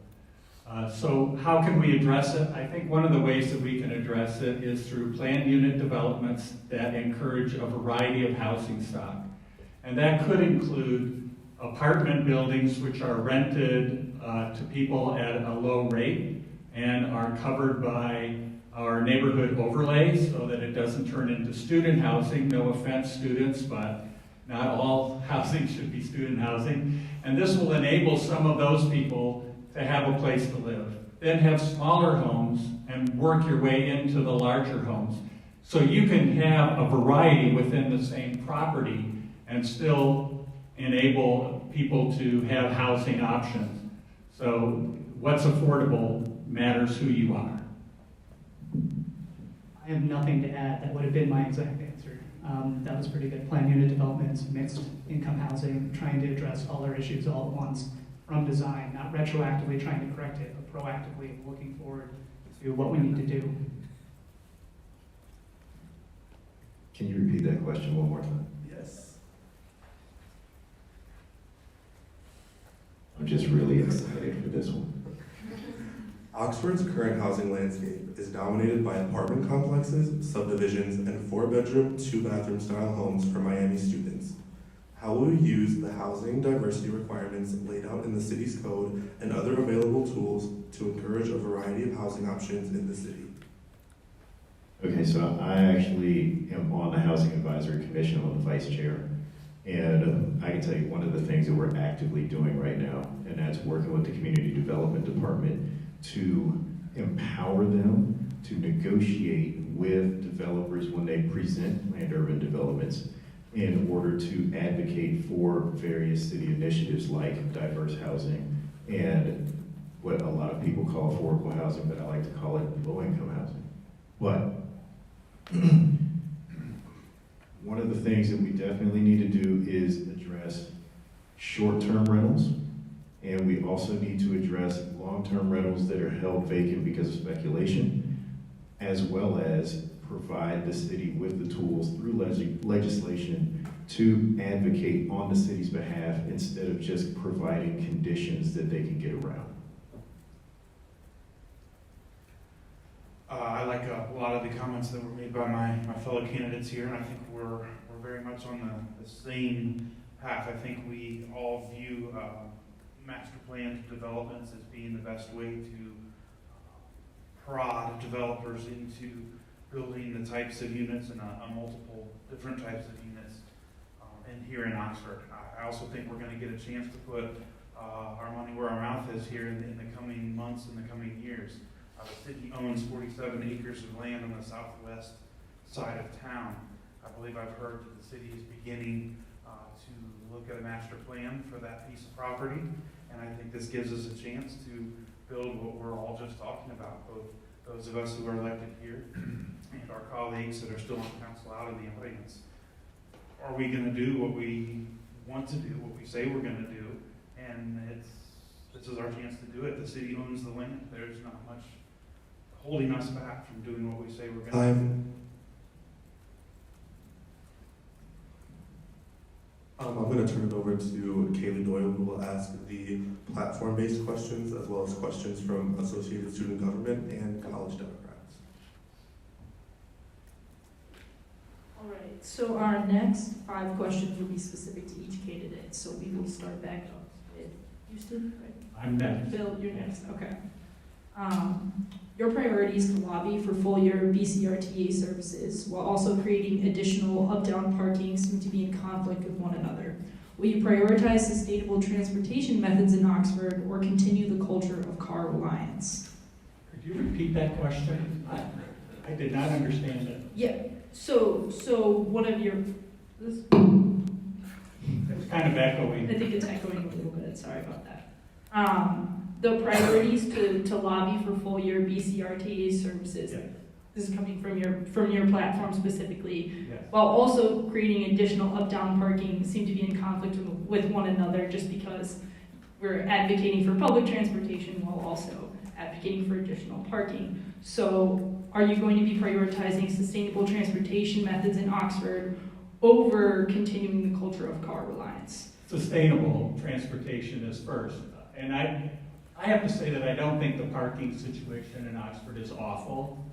So how can we address it? I think one of the ways that we can address it is through planned unit developments that encourage a variety of housing stock. And that could include apartment buildings which are rented to people at a low rate. and are covered by our neighborhood overlays so that it doesn't turn into student housing. No offense, students, but not all housing should be student housing. And this will enable some of those people to have a place to live. Then have smaller homes and work your way into the larger homes. So you can have a variety within the same property and still enable people to have housing options. So what's affordable matters who you are. I have nothing to add. That would have been my exact answer. That was pretty good. Planned unit developments, mixed income housing, trying to address all our issues all at once from design, not retroactively trying to correct it, but proactively looking forward to what we need to do. Can you repeat that question one more time? Yes. I'm just really excited for this one. Oxford's current housing landscape is dominated by apartment complexes, subdivisions, and 4-bedroom, 2-bathroom style homes for Miami students. How will you use the housing diversity requirements laid out in the city's code and other available tools to encourage a variety of housing options in the city? Okay, so I actually am on the Housing Advisory Commission. I'm the vice chair. And I can tell you one of the things that we're actively doing right now, and that's working with the Community Development Department to empower them to negotiate with developers when they present planned urban developments in order to advocate for various city initiatives like diverse housing and what a lot of people call affordable housing, but I like to call it low-income housing. But one of the things that we definitely need to do is address short-term rentals, and we also need to address long-term rentals that are held vacant because of speculation, as well as provide the city with the tools through legislation to advocate on the city's behalf instead of just providing conditions that they can get around. I like a lot of the comments that were made by my fellow candidates here, and I think we're very much on the same path. I think we all view master plan developments as being the best way to prod developers into building the types of units and multiple different types of units and here in Oxford. I also think we're going to get a chance to put our money where our mouth is here in the coming months and the coming years. The city owns 47 acres of land on the southwest side of town. I believe I've heard that the city is beginning to look at a master plan for that piece of property, and I think this gives us a chance to build what we're all just talking about, both those of us who are elected here and our colleagues that are still on council out of the audience. Are we going to do what we want to do, what we say we're going to do? And this is our chance to do it. The city owns the land. There's not much holding us back from doing what we say we're going to do. I'm going to turn it over to Kaylee Doyle, who will ask the platform-based questions as well as questions from Associated Student Government and College Democrats. All right, so our next 5 questions will be specific to each candidate. So we will start back up with Houston, right? I'm next. Bill, you're next, okay. Your priority is to lobby for full-year BCRTA services while also creating additional up-down parking seem to be in conflict with one another. Will you prioritize sustainable transportation methods in Oxford or continue the culture of car reliance? Could you repeat that question? I did not understand it. Yeah, so one of your, It's kind of echoing. I think it's echoing a little bit, sorry about that. The priorities to lobby for full-year BCRTA services. Yeah. This is coming from your platform specifically, Yes. while also creating additional up-down parking seem to be in conflict with one another just because we're advocating for public transportation while also advocating for additional parking. So are you going to be prioritizing sustainable transportation methods in Oxford over continuing the culture of car reliance? Sustainable transportation is first. And I have to say that I don't think the parking situation in Oxford is awful.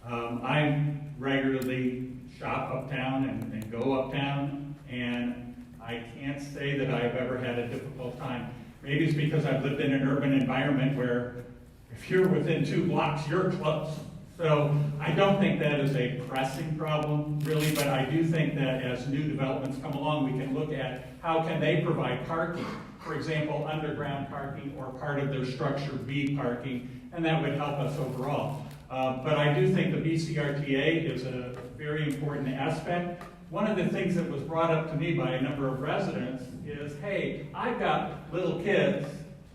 I regularly shop uptown and go uptown, and I can't say that I've ever had a difficult time. Maybe it's because I've lived in an urban environment where If you're within 2 blocks, you're close. So I don't think that is a pressing problem, really, but I do think that as new developments come along, we can look at how can they provide parking. For example, underground parking or part of their structure B parking, and that would help us overall. But I do think the BCRTA is a very important aspect. One of the things that was brought up to me by a number of residents is, hey, I've got little kids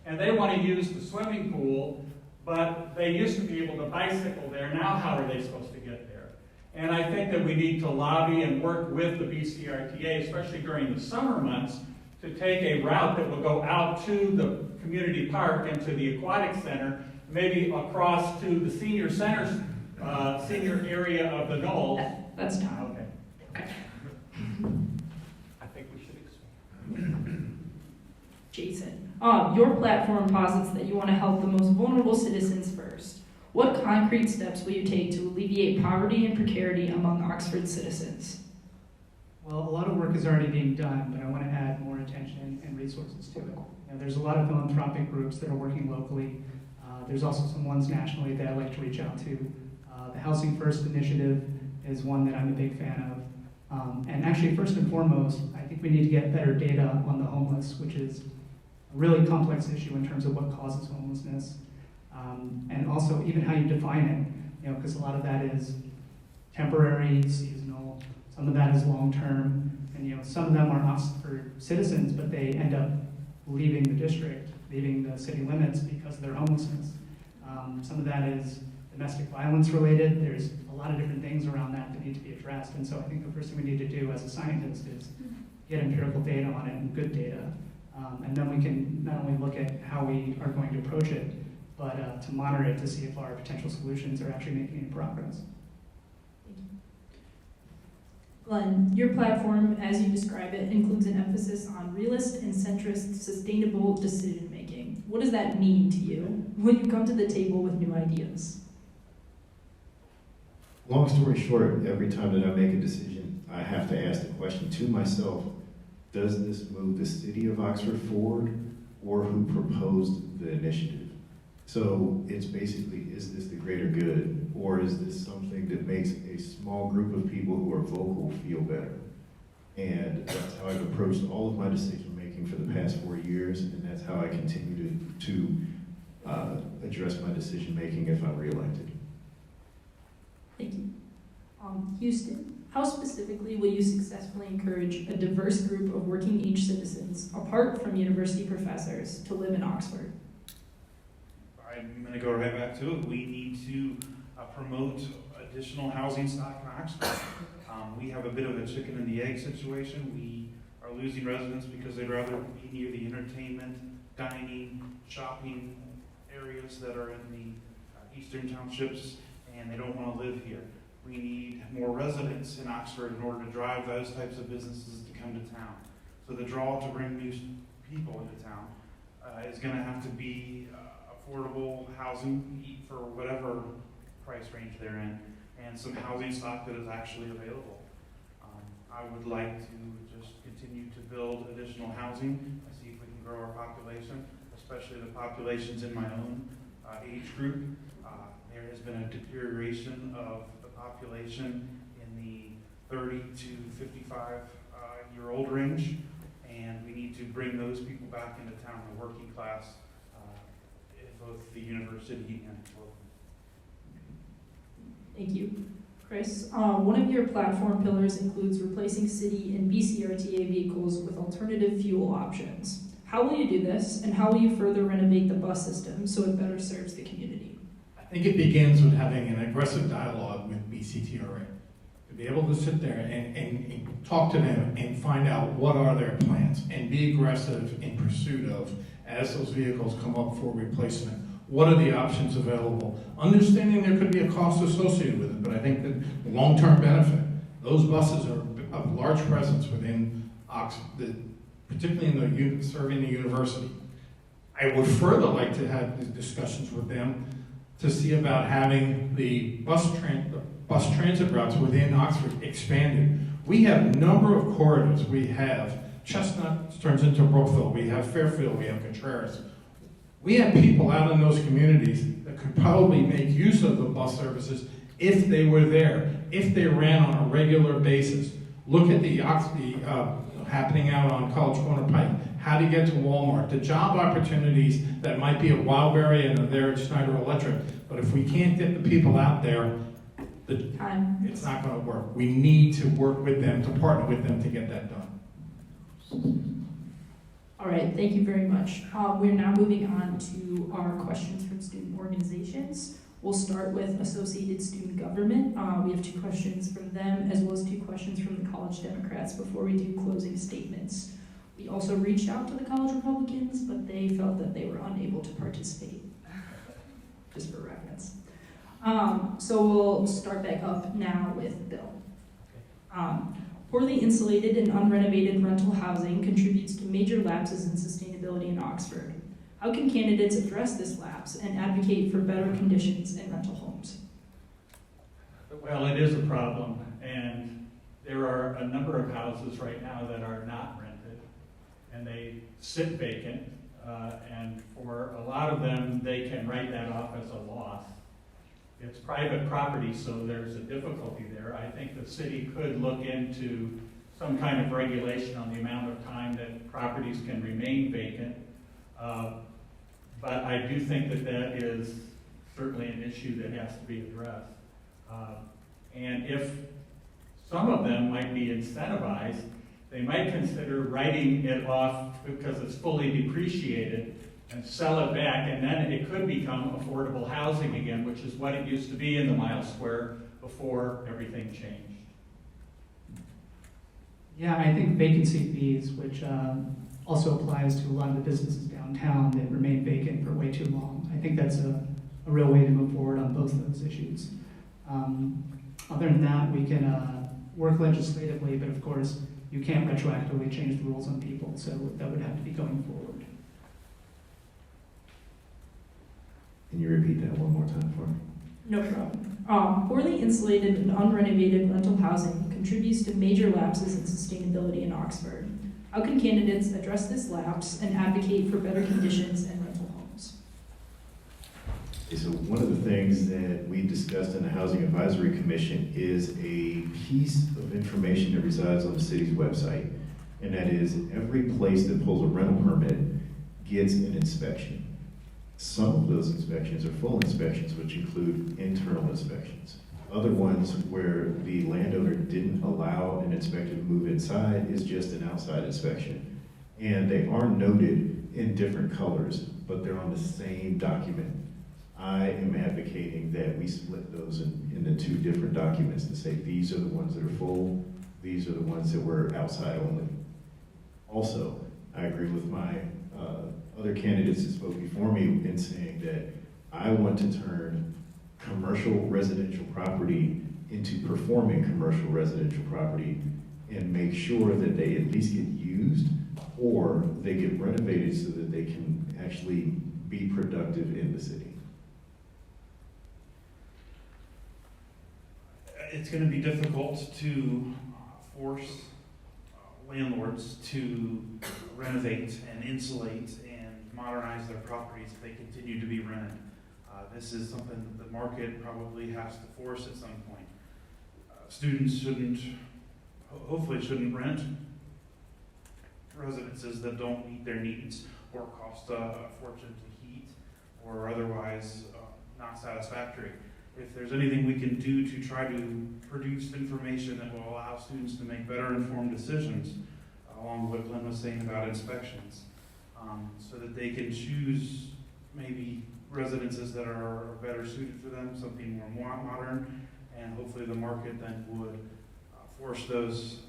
and they want to use the swimming pool, but they used to be able to bicycle there. Now how are they supposed to get there? And I think that we need to lobby and work with the BCRTA, especially during the summer months, to take a route that will go out to the community park and to the aquatic center, maybe across to the senior centers, senior area of the Knolls. That's time. Okay. Okay. I think we should expand. Jason, your platform posits that you want to help the most vulnerable citizens first. What concrete steps will you take to alleviate poverty and precarity among Oxford citizens? Well, a lot of work is already being done, but I want to add more attention and resources to it. There's a lot of philanthropic groups that are working locally. There's also some ones nationally that I'd like to reach out to. The Housing First initiative is one that I'm a big fan of. And actually, first and foremost, I think we need to get better data on the homeless, which is a really complex issue in terms of what causes homelessness. And also even how you define it, because a lot of that is temporary, seasonal, some of that is long-term, and some of them are Oxford citizens, but they end up leaving the district, leaving the city limits because of their homelessness. Some of that is domestic violence related. There's a lot of different things around that need to be addressed, and so I think the first thing we need to do as a scientist is get empirical data on it and good data, and then we can not only look at how we are going to approach it, but to monitor it to see if our potential solutions are actually making any progress. Glenn, your platform, as you describe it, includes an emphasis on realist and centrist sustainable decision-making. What does that mean to you when you come to the table with new ideas? Long story short, every time that I make a decision, I have to ask the question to myself, does this move the city of Oxford forward, or who proposed the initiative? So it's basically, is this the greater good, or is this something that makes a small group of people who are vocal feel better? And that's how I've approached all of my decision making for the past 4 years, and that's how I continue to address my decision making if I'm reelected. Thank you. Houston, how specifically will you successfully encourage a diverse group of working-age citizens, apart from university professors, to live in Oxford? I'm going to go right back to it. We need to promote additional housing stock in Oxford. We have a bit of a chicken and the egg situation. We are losing residents because they'd rather be near the entertainment, dining, shopping areas that are in the eastern townships, and they don't want to live here. We need more residents in Oxford in order to drive those types of businesses to come to town. So the draw to bring new people into town is going to have to be affordable housing for whatever price range they're in, and some housing stock that is actually available. I would like to just continue to build additional housing and see if we can grow our population, especially the populations in my own age group. There has been a deterioration of the population in the 30 to 55 year old range, and we need to bring those people back into town, the working class, in both the university and local. Thank you. Chris, one of your platform pillars includes replacing city and BCRTA vehicles with alternative fuel options. How will you do this, and how will you further renovate the bus system so it better serves the community? I think it begins with having an aggressive dialogue with BCTRA. To be able to sit there and talk to them and find out what are their plans and be aggressive in pursuit of, as those vehicles come up for replacement, what are the options available? Understanding there could be a cost associated with it, but I think that the long-term benefit, those buses are of large presence within Oxford, particularly in serving the university. I would further like to have these discussions with them to see about having the bus transit routes within Oxford expanded. We have a number of corridors. We have Chestnut turns into Brookville. We have Fairfield. We have Contreras. We have people out in those communities that could probably make use of the bus services if they were there, if they ran on a regular basis. Look at the happening out on College Corner Pike, how to get to Walmart, the job opportunities that might be at Wildberry and are there at Schneider Electric. But if we can't get the people out there, it's not going to work. We need to work with them, to partner with them to get that done. All right, thank you very much. We're now moving on to our questions from student organizations. We'll start with Associated Student Government. We have 2 questions from them, as well as 2 questions from the College Democrats before we do closing statements. We also reached out to the College Republicans, but they felt that they were unable to participate, just for reference. So we'll start back up now with Bill. Poorly insulated and unrenovated rental housing contributes to major lapses in sustainability in Oxford. How can candidates address this lapse and advocate for better conditions in rental homes? Well, it is a problem, and there are a number of houses right now that are not rented, and they sit vacant, and for a lot of them, they can write that off as a loss. It's private property, so there's a difficulty there. I think the city could look into some kind of regulation on the amount of time that properties can remain vacant. But I do think that that is certainly an issue that has to be addressed. And if some of them might be incentivized, they might consider writing it off because it's fully depreciated and sell it back, and then it could become affordable housing again, which is what it used to be in the Mile Square before everything changed. Yeah, I think vacancy fees, which also applies to a lot of the businesses downtown that remain vacant for way too long. I think that's a real way to move forward on both of those issues. Other than that, we can work legislatively, but of course, you can't retroactively change the rules on people, so that would have to be going forward. Can you repeat that one more time for me? No problem. Poorly insulated and unrenovated rental housing contributes to major lapses in sustainability in Oxford. How can candidates address this lapse and advocate for better conditions in rental homes? Okay, so one of the things that we discussed in the Housing Advisory Commission is a piece of information that resides on the city's website, and that is every place that pulls a rental permit gets an inspection. Some of those inspections are full inspections, which include internal inspections. Other ones where the landowner didn't allow an inspector to move inside is just an outside inspection. And they are noted in different colors, but they're on the same document. I am advocating that we split those in the 2 different documents to say these are the ones that are full, these are the ones that were outside only. Also, I agree with my other candidates that spoke before me in saying that I want to turn commercial residential property into performing commercial residential property and make sure that they at least get used or they get renovated so that they can actually be productive in the city. It's going to be difficult to force landlords to renovate and insulate and modernize their properties if they continue to be rented. This is something that the market probably has to force at some point. Students hopefully shouldn't rent residences that don't meet their needs or cost a fortune to heat or otherwise not satisfactory. If there's anything we can do to try to produce information that will allow students to make better informed decisions, along with what Glenn was saying about inspections, so that they can choose maybe residences that are better suited for them, something more modern, and hopefully the market then would force those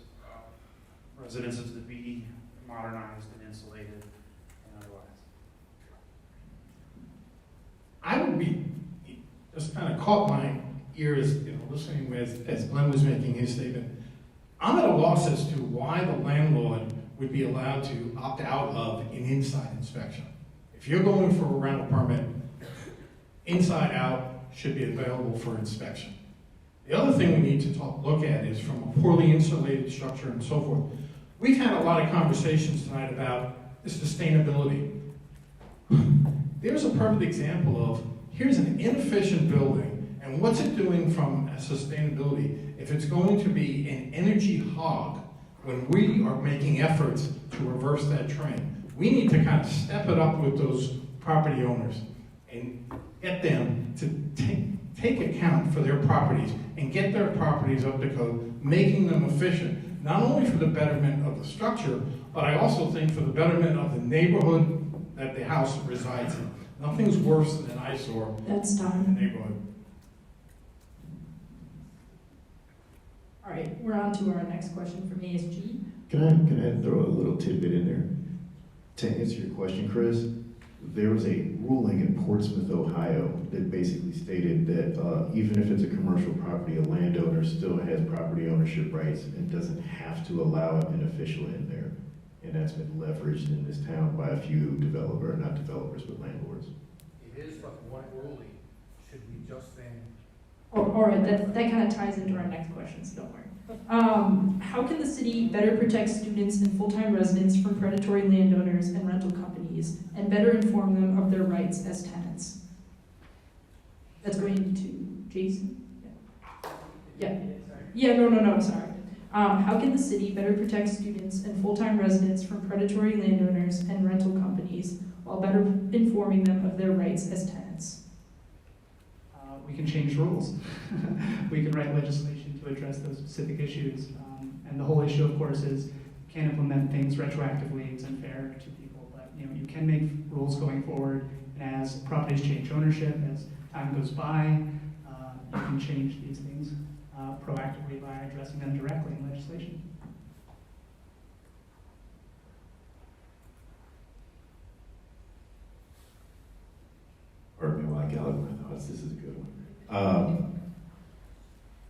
residences to be modernized and insulated and otherwise. I would be, just kind of caught my ears, listening as Glenn was making his statement. I'm at a loss as to why the landlord would be allowed to opt out of an inside inspection. If you're going for a rental permit, inside out should be available for inspection. The other thing we need to look at is from a poorly insulated structure and so forth. We've had a lot of conversations tonight about the sustainability. there's a perfect example of, here's an inefficient building, and what's it doing from a sustainability? If it's going to be an energy hog, when we are making efforts to reverse that trend, we need to kind of step it up with those property owners and get them to take account for their properties and get their properties up to code, making them efficient, not only for the betterment of the structure, but I also think for the betterment of the neighborhood that the house resides in. Nothing's worse than an eyesore That's in the time. neighborhood. All right, we're on to our next question from ASG. Can I throw a little tidbit in there? To answer your question, Chris, there was a ruling in Portsmouth, Ohio that basically stated that even if it's a commercial property, a landowner still has property ownership rights and doesn't have to allow an official in there. And that's been leveraged in this town by a few not developers, but landlords. It is, but one ruling, should we just then? Oh, all right, that kind of ties into our next question, so don't worry. How can the city better protect students and full-time residents from predatory landowners and rental companies and better inform them of their rights as tenants? That's going to Jason? Yeah, no, sorry. How can the city better protect students and full-time residents from predatory landowners and rental companies while better informing them of their rights as tenants? We can change rules. We can write legislation to address those specific issues. And the whole issue, of course, is you can't implement things retroactively. It's unfair to people, but you can make rules going forward. And as properties change ownership, as time goes by, you can change these things proactively by addressing them directly in legislation. Pardon me while I gather my thoughts. This is a good one.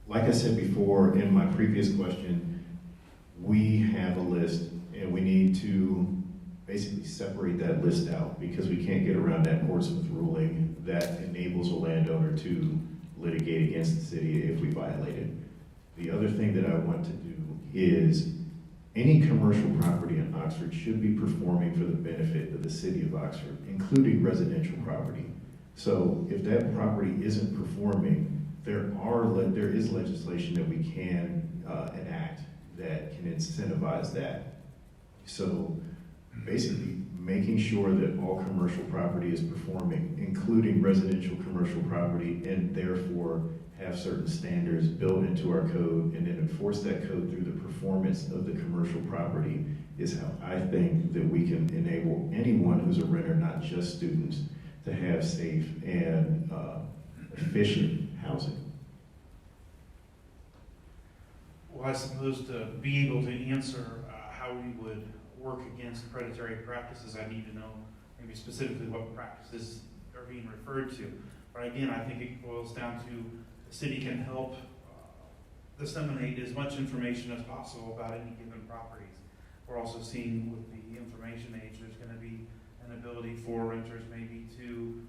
Like I said before in my previous question, we have a list and we need to basically separate that list out because we can't get around that Portsmouth ruling that enables a landowner to litigate against the city if we violate it. The other thing that I want to do is any commercial property in Oxford should be performing for the benefit of the city of Oxford, including residential property. So if that property isn't performing, there is legislation that we can enact that can incentivize that. So basically making sure that all commercial property is performing, including residential commercial property, and therefore have certain standards built into our code and then enforce that code through the performance of the commercial property is how I think that we can enable anyone who's a renter, not just students, to have safe and efficient housing. Well, I suppose to be able to answer how we would work against predatory practices, I need to know maybe specifically what practices are being referred to. But again, I think it boils down to the city can help disseminate as much information as possible about any given properties. We're also seeing with the information age, there's going to be an ability for renters maybe to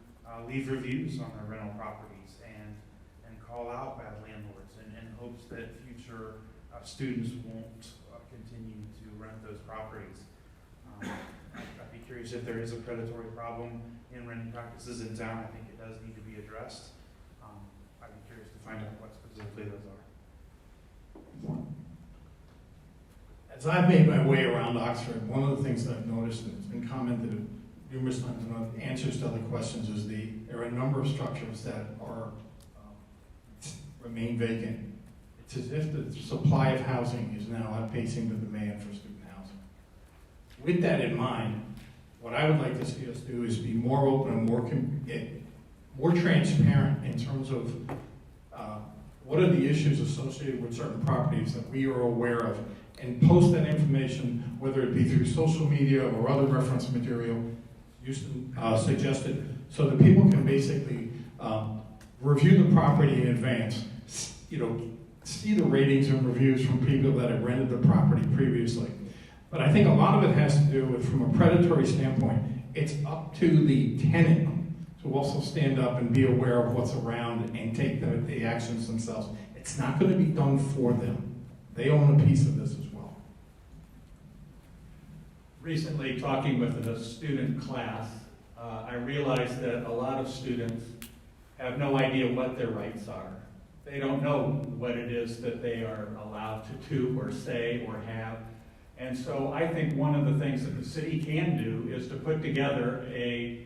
leave reviews on their rental properties and call out bad landlords in hopes that future students won't continue to rent those properties. I'd be curious if there is a predatory problem in renting practices in town. I think it does need to be addressed. I'd be curious to find out what specifically those are. As I've made my way around Oxford, one of the things that I've noticed, and it's been commented numerous times in other answers to other questions, is there are a number of structures that are remain vacant. It's as if the supply of housing is now outpacing the demand for student housing. With that in mind, what I would like to see us do is be more open and more transparent in terms of what are the issues associated with certain properties that we are aware of, and post that information, whether it be through social media or other reference material Houston suggested, so that people can basically review the property in advance, see the ratings and reviews from people that have rented the property previously. But I think a lot of it has to do with, from a predatory standpoint, it's up to the tenant to also stand up and be aware of what's around and take the actions themselves. It's not going to be done for them. They own a piece of this as well. Recently, talking with a student class, I realize that a lot of students have no idea what their rights are. They don't know what it is that they are allowed to do or say or have. And so I think one of the things that the city can do is to put together a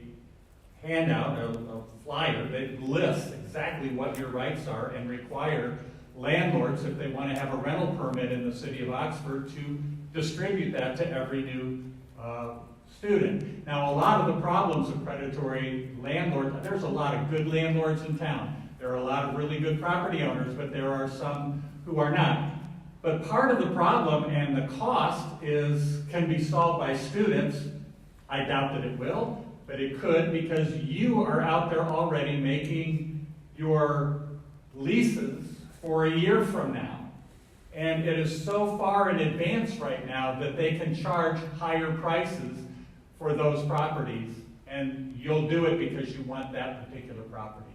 handout, a flyer that lists exactly what your rights are and require landlords, if they want to have a rental permit in the city of Oxford, to distribute that to every new student. Now, a lot of the problems of predatory landlords, there's a lot of good landlords in town. There are a lot of really good property owners, but there are some who are not. But part of the problem and the cost can be solved by students. I doubt that it will, but it could, because you are out there already making your leases for a year from now. And it is so far in advance right now that they can charge higher prices for those properties. And you'll do it because you want that particular property.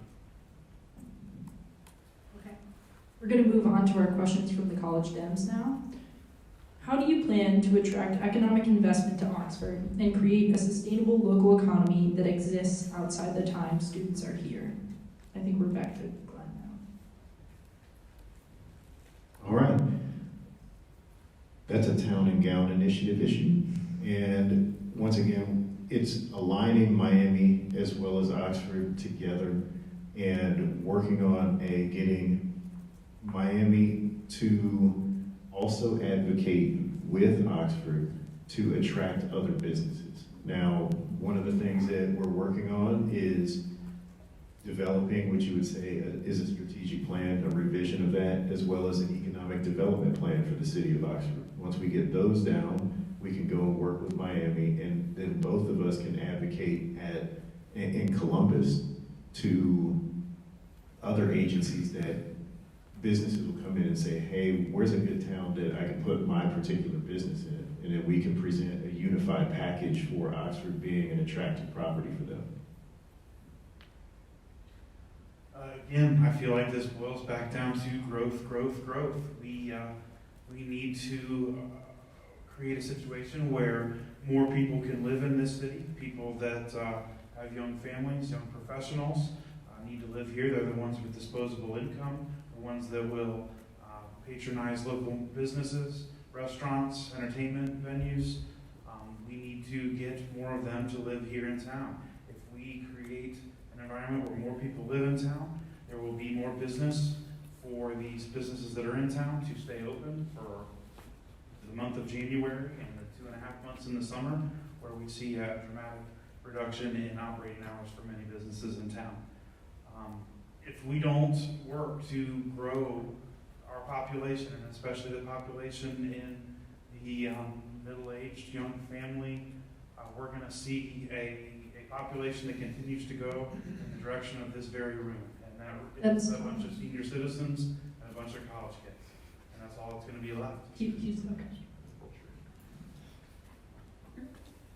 Okay. We're going to move on to our questions from the college Dems now. How do you plan to attract economic investment to Oxford and create a sustainable local economy that exists outside the time students are here? I think we're back to Glenn now. All right. That's a town and gown initiative issue. And once again, it's aligning Miami as well as Oxford together and working on getting Miami to also advocate with Oxford to attract other businesses. Now, one of the things that we're working on is developing what you would say is a strategic plan, a revision of that, as well as an economic development plan for the city of Oxford. Once we get those down, we can go and work with Miami, and then both of us can advocate in Columbus to other agencies that businesses will come in and say, hey, where's a good town that I can put my particular business in? And then we can present a unified package for Oxford being an attractive property for them. Again, I feel like this boils back down to growth. We need to create a situation where more people can live in this city. People that have young families, young professionals need to live here. They're the ones with disposable income, the ones that will patronize local businesses, restaurants, entertainment venues. We need to get more of them to live here in town. If we create an environment where more people live in town, there will be more business for these businesses that are in town to stay open for the month of January and the 2.5 months in the summer, where we see a dramatic reduction in operating hours for many businesses in town. If we don't work to grow our population, and especially the population in the middle-aged young family, we're going to see a population that continues to go in the direction of this very room. And that is a bunch of senior citizens and a bunch of college kids. And that's all that's going to be left. Okay.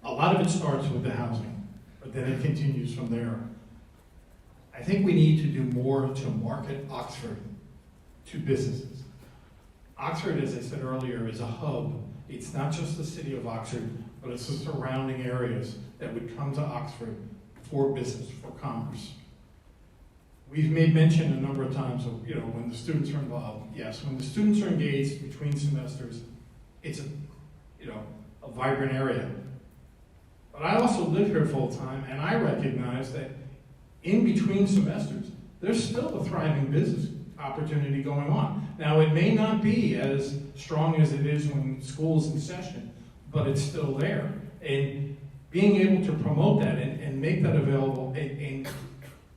A lot of it starts with the housing, but then it continues from there. I think we need to do more to market Oxford to businesses. Oxford, as I said earlier, is a hub. It's not just the city of Oxford, but it's the surrounding areas that would come to Oxford for business, for commerce. We've made mention a number of times of, when the students are involved. Yes, when the students are engaged between semesters, it's a vibrant area. But I also live here full time, and I recognize that in between semesters, there's still a thriving business opportunity going on. Now, it may not be as strong as it is when school's in session, but it's still there. And being able to promote that and make that available and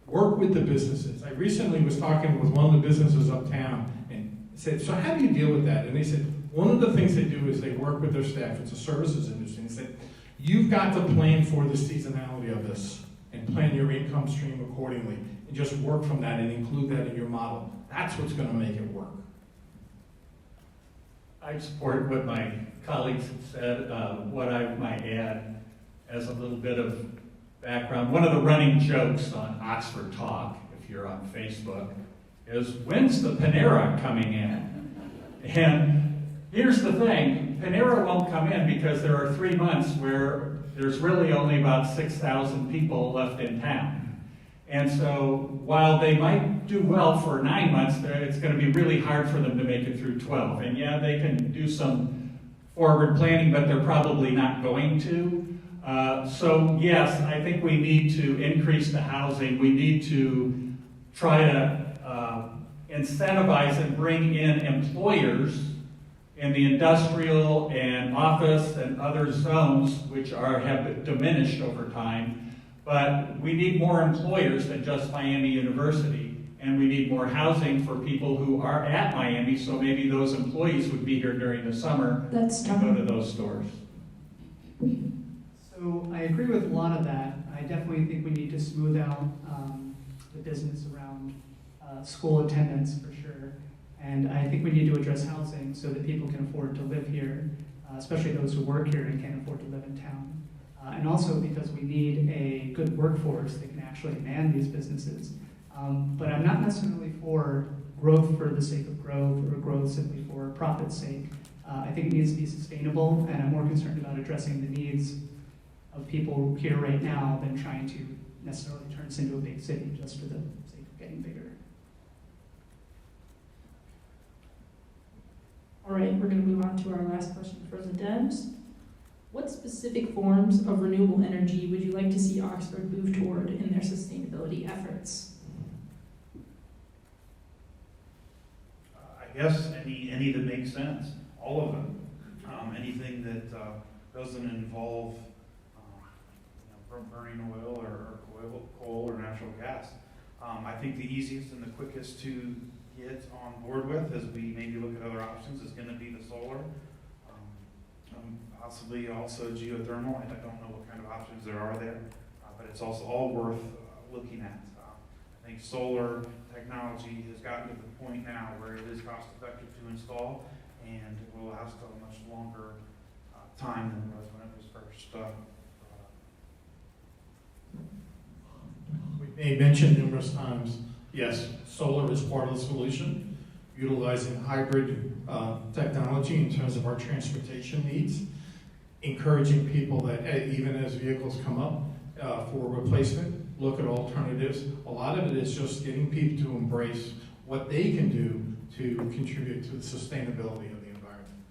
work with the businesses. I recently was talking with one of the businesses uptown and said, so how do you deal with that? And they said, one of the things they do is they work with their staff. It's a services industry. And they said, you've got to plan for the seasonality of this and plan your income stream accordingly and just work from that and include that in your model. That's what's going to make it work. I support what my colleagues have said. What I might add as a little bit of background, one of the running jokes on Oxford Talk, if you're on Facebook, is when's the Panera coming in? And here's the thing, Panera won't come in because there are 3 months where there's really only about 6,000 people left in town. And so while they might do well for 9 months, it's going to be really hard for them to make it through 12. And yeah, they can do some forward planning, but they're probably not going to. So yes, I think we need to increase the housing. We need to try to incentivize and bring in employers in the industrial and office and other zones which have diminished over time. But we need more employers than just Miami University, and we need more housing for people who are at Miami, so maybe those employees would be here during the summer That's to go to those stores. So I agree with a lot of that. I definitely think we need to smooth out the business around school attendance for sure. And I think we need to address housing so that people can afford to live here, especially those who work here and can't afford to live in town. And also because we need a good workforce that can actually man these businesses. But I'm not necessarily for growth for the sake of growth or growth simply for profit's sake. I think it needs to be sustainable, and I'm more concerned about addressing the needs of people here right now than trying to necessarily turn this into a big city just for the sake of getting bigger. All right, we're going to move on to our last question for the Dems. What specific forms of renewable energy would you like to see Oxford move toward in their sustainability efforts? I guess any that make sense, all of them. Anything that doesn't involve burning oil or coal or natural gas. I think the easiest and the quickest to get on board with as we maybe look at other options is going to be the solar. Possibly also geothermal. I don't know what kind of options there are there, but it's also all worth looking at. I think solar technology has gotten to the point now where it is cost effective to install and will last a much longer time than it was when it was first brought up. We made mention numerous times, yes, solar is part of the solution, utilizing hybrid technology in terms of our transportation needs, encouraging people that even as vehicles come up for replacement, look at alternatives. A lot of it is just getting people to embrace what they can do to contribute to the sustainability of the environment.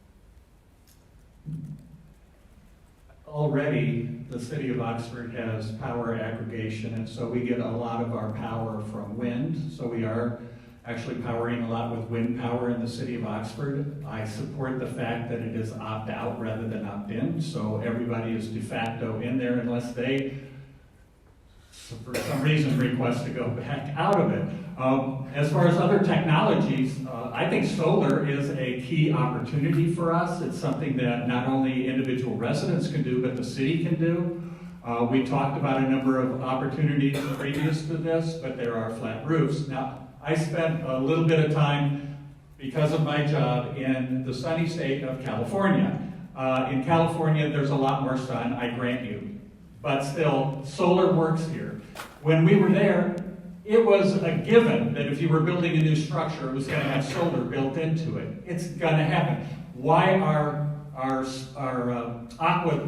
Already, the city of Oxford has power aggregation, and so we get a lot of our power from wind. So we are actually powering a lot with wind power in the city of Oxford. I support the fact that it is opt-out rather than opt-in, so everybody is de facto in there unless they, for some reason, request to go back out of it. As far as other technologies, I think solar is a key opportunity for us. It's something that not only individual residents can do, but the city can do. We talked about a number of opportunities previous to this, but there are flat roofs. Now, I spent a little bit of time, because of my job, in the sunny state of California. In California, there's a lot more sun, I grant you. But still, solar works here. When we were there, it was a given that if you were building a new structure, it was going to have solar built into it. It's going to happen. Why our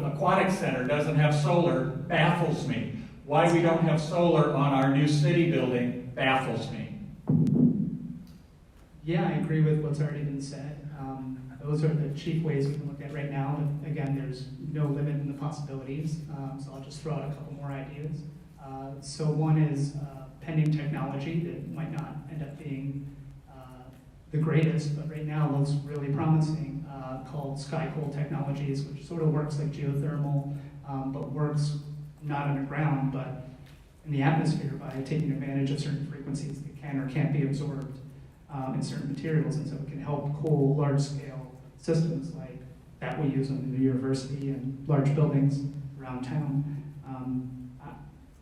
aquatic center doesn't have solar baffles me. Why we don't have solar on our new city building baffles me. Yeah, I agree with what's already been said. Those are the chief ways we can look at right now. But again, there's no limit in the possibilities, so I'll just throw out a couple more ideas. So one is pending technology that might not end up being the greatest, but right now looks really promising, called sky cool technologies, which sort of works like geothermal, but works not underground, but in the atmosphere by taking advantage of certain frequencies that can or can't be absorbed in certain materials, and so it can help cool large-scale systems like that we use in the university and large buildings around town.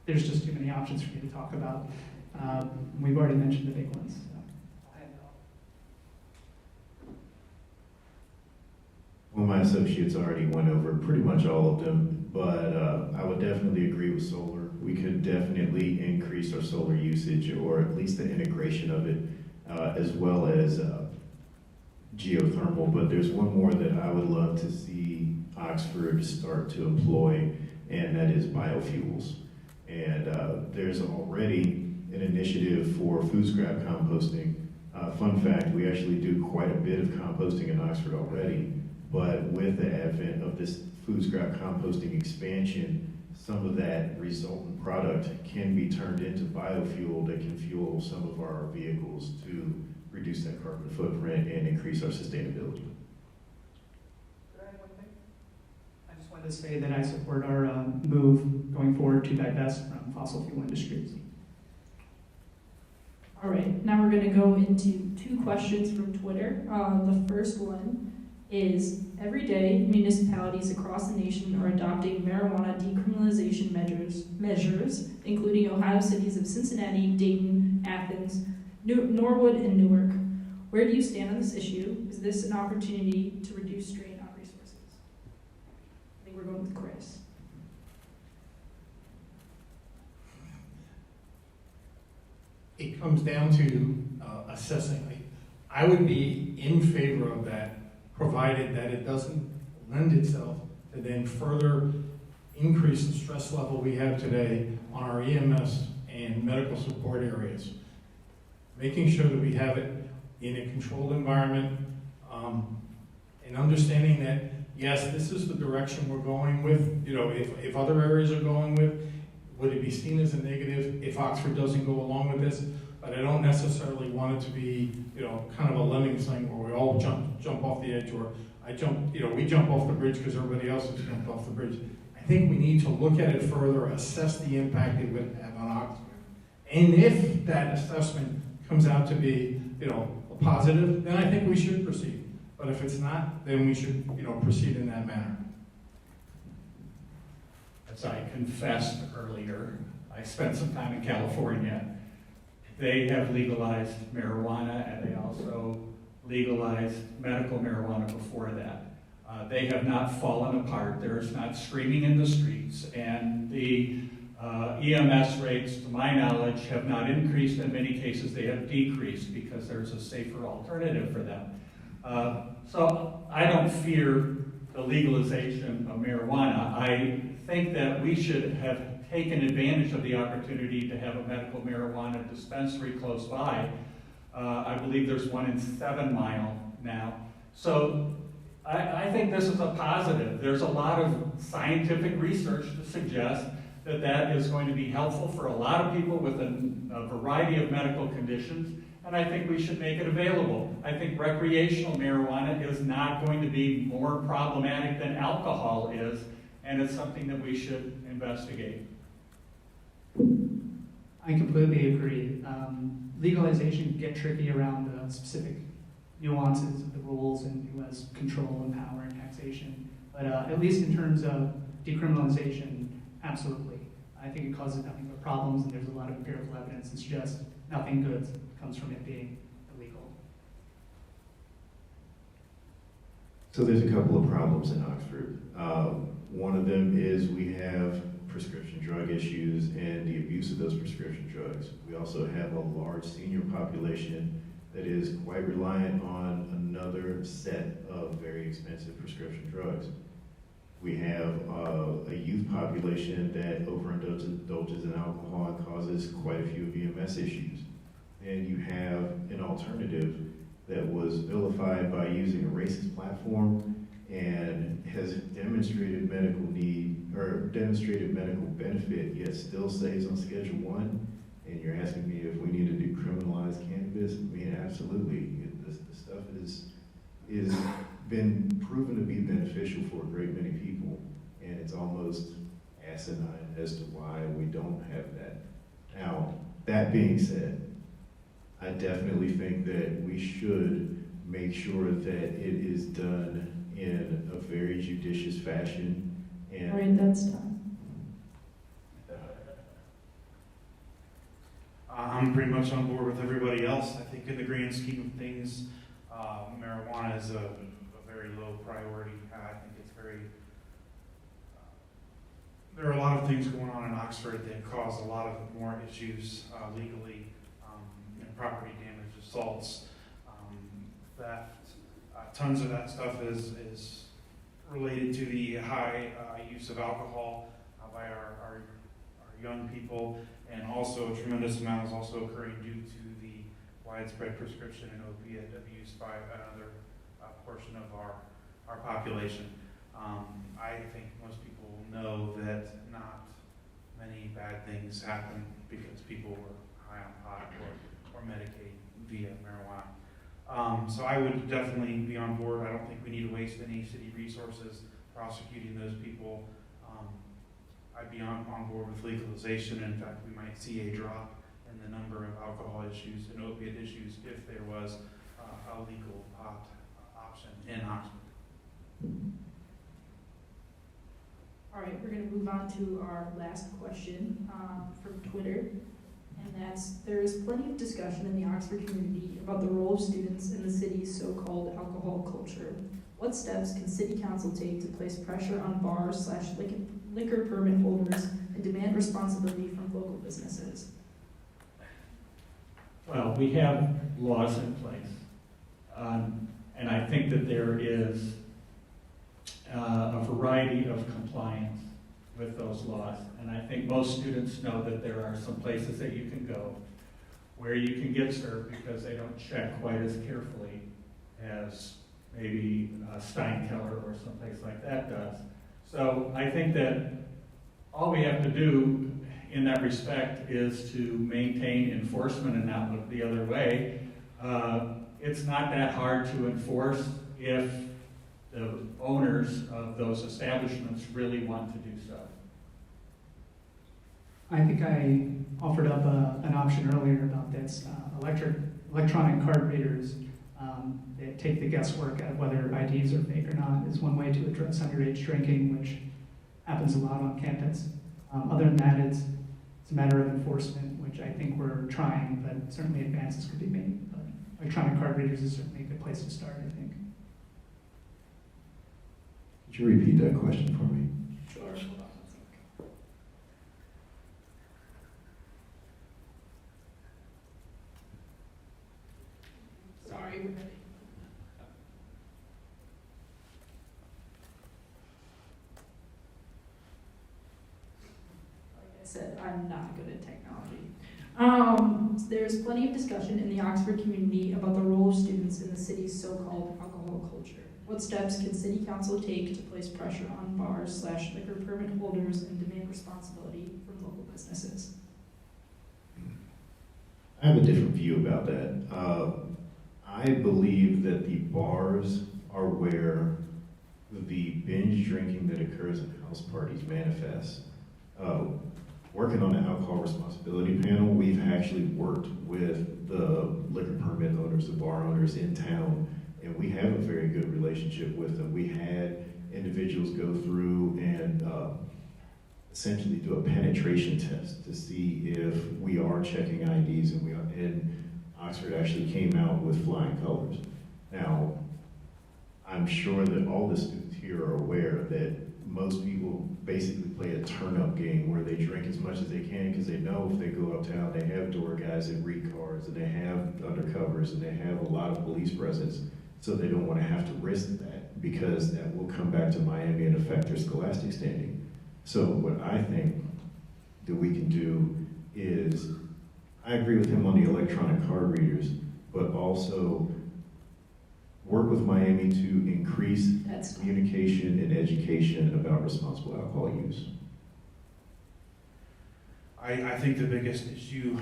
There's just too many options for me to talk about. We've already mentioned the big ones. So. Well, my associates already went over pretty much all of them, but I would definitely agree with solar. We could definitely increase our solar usage, or at least the integration of it, as well as geothermal. But there's one more that I would love to see Oxford start to employ, and that is biofuels. And there's already an initiative for food scrap composting. Fun fact, we actually do quite a bit of composting in Oxford already, but with the advent of this food scrap composting expansion, some of that resultant product can be turned into biofuel that can fuel some of our vehicles to reduce that carbon footprint and increase our sustainability. I just wanted to say that I support our move going forward to divest from fossil fuel industries. All right, now we're going to go into 2 questions from Twitter. The first one is, every day municipalities across the nation are adopting marijuana decriminalization measures, including Ohio cities of Cincinnati, Dayton, Athens, Norwood, and Newark. Where do you stand on this issue? Is this an opportunity to reduce strain on resources? I think we're going with Chris. It comes down to assessing. I would be in favor of that, provided that it doesn't lend itself to then further increase the stress level we have today on our EMS and medical support areas. Making sure that we have it in a controlled environment, and understanding that, yes, this is the direction we're going with. You know, if other areas are going with, would it be seen as a negative if Oxford doesn't go along with this? But I don't necessarily want it to be, you know, kind of a lemmings thing where we all jump off the edge, or we jump off the bridge because everybody else has jumped off the bridge. I think we need to look at it further, assess the impact it would have on Oxford. And if that assessment comes out to be, you know, a positive, then I think we should proceed. But if it's not, then we should, you know, proceed in that manner. As I confessed earlier, I spent some time in California. They have legalized marijuana, and they also legalized medical marijuana before that. They have not fallen apart. There's not screaming in the streets, and the EMS rates, to my knowledge, have not increased. In many cases, they have decreased because there's a safer alternative for them. So I don't fear the legalization of marijuana. I think that we should have taken advantage of the opportunity to have a medical marijuana dispensary close by. I believe there's one in 7 Mile now. So I think this is a positive. There's a lot of scientific research to suggest that that is going to be helpful for a lot of people with a variety of medical conditions, and I think we should make it available. I think recreational marijuana is not going to be more problematic than alcohol is, and it's something that we should investigate. I completely agree. Legalization can get tricky around the specific nuances of the rules and who has control and power and taxation. But at least in terms of decriminalization, absolutely. I think it causes nothing but problems, and there's a lot of empirical evidence that suggests nothing good comes from it being illegal. So there's a couple of problems in Oxford. One of them is we have prescription drug issues and the abuse of those prescription drugs. We also have a large senior population that is quite reliant on another set of very expensive prescription drugs. We have a youth population that overindulges in alcohol and causes quite a few EMS issues. And you have an alternative that was vilified by using a racist platform and has demonstrated medical need or demonstrated medical benefit, yet still stays on Schedule 1. And you're asking me if we need to decriminalize cannabis? I mean, absolutely. The stuff is been proven to be beneficial for a great many people, and it's almost asinine as to why we don't have that. Now, that being said, I definitely think that we should make sure that it is done in a very judicious fashion. And All right, that's done. I'm pretty much on board with everybody else. I think in the grand scheme of things, marijuana is a very low priority. I think it's very, there are a lot of things going on in Oxford that cause a lot of more issues legally, property damage, assaults, theft. Tons of that stuff is related to the high use of alcohol. by our young people, and also a tremendous amount is also occurring due to the widespread prescription and opiate abuse by another portion of our population. I think most people know that not many bad things happen because people were high on pot or medicated via marijuana. So I would definitely be on board. I don't think we need to waste any city resources prosecuting those people. I'd be on board with legalization. In fact, we might see a drop in the number of alcohol issues and opiate issues if there was a legal pot option in Oxford. All right, we're going to move on to our last question from Twitter, and that's, there is plenty of discussion in the Oxford community about the role of students in the city's so-called alcohol culture. What steps can city council take to place pressure on bars / liquor permit holders and demand responsibility from local businesses? Well, we have laws in place, and I think that there is a variety of compliance with those laws. And I think most students know that there are some places that you can go where you can get served because they don't check quite as carefully as maybe Steinkeller or someplace like that does. So I think that all we have to do in that respect is to maintain enforcement and not look the other way. It's not that hard to enforce if the owners of those establishments really want to do so. I think I offered up an option earlier about this, electronic card readers that take the guesswork out of whether IDs are fake or not is one way to address underage drinking, which happens a lot on campus. Other than that, it's a matter of enforcement, which I think we're trying, but certainly advances could be made. But electronic card readers is certainly a good place to start, I think. Could you repeat that question for me? Sure. Hold on one sec. Sorry, we're ready. Like I said, I'm not good at technology. There's plenty of discussion in the Oxford community about the role of students in the city's so-called alcohol culture. What steps can city council take to place pressure on bars / liquor permit holders and demand responsibility from local businesses? I have a different view about that. I believe that the bars are where the binge drinking that occurs in house parties manifests. Working on the alcohol responsibility panel, we've actually worked with the liquor permit owners, the bar owners in town, and we have a very good relationship with them. We had individuals go through and essentially do a penetration test to see if we are checking IDs, and Oxford actually came out with flying colors. Now, I'm sure that all the students here are aware that most people basically play a turn-up game where they drink as much as they can because they know if they go uptown, they have door guys that read cards, and they have undercovers, and they have a lot of police presence, so they don't want to have to risk that because that will come back to Miami and affect their scholastic standing. So what I think that we can do is, I agree with him on the electronic card readers, but also work with Miami to increase communication and education about responsible alcohol use. I think the biggest issue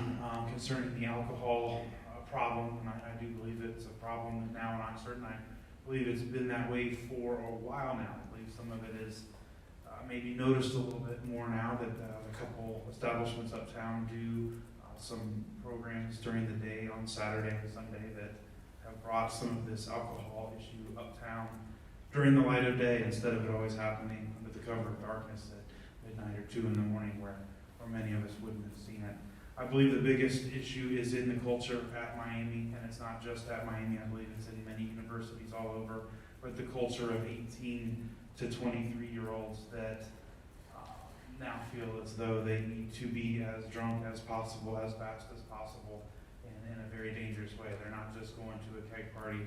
concerning the alcohol problem, and I do believe it's a problem now in Oxford, and I believe it's been that way for a while now. I believe some of it is maybe noticed a little bit more now that a couple establishments uptown do some programs during the day on Saturday and Sunday that have brought some of this alcohol issue uptown during the light of day instead of it always happening under the cover of darkness at midnight or 2 in the morning where many of us wouldn't have seen it. I believe the biggest issue is in the culture at Miami, and it's not just at Miami. I believe it's in many universities all over, but the culture of 18 to 23-year-olds that now feel as though they need to be as drunk as possible, as fast as possible, and in a very dangerous way. They're not just going to a keg party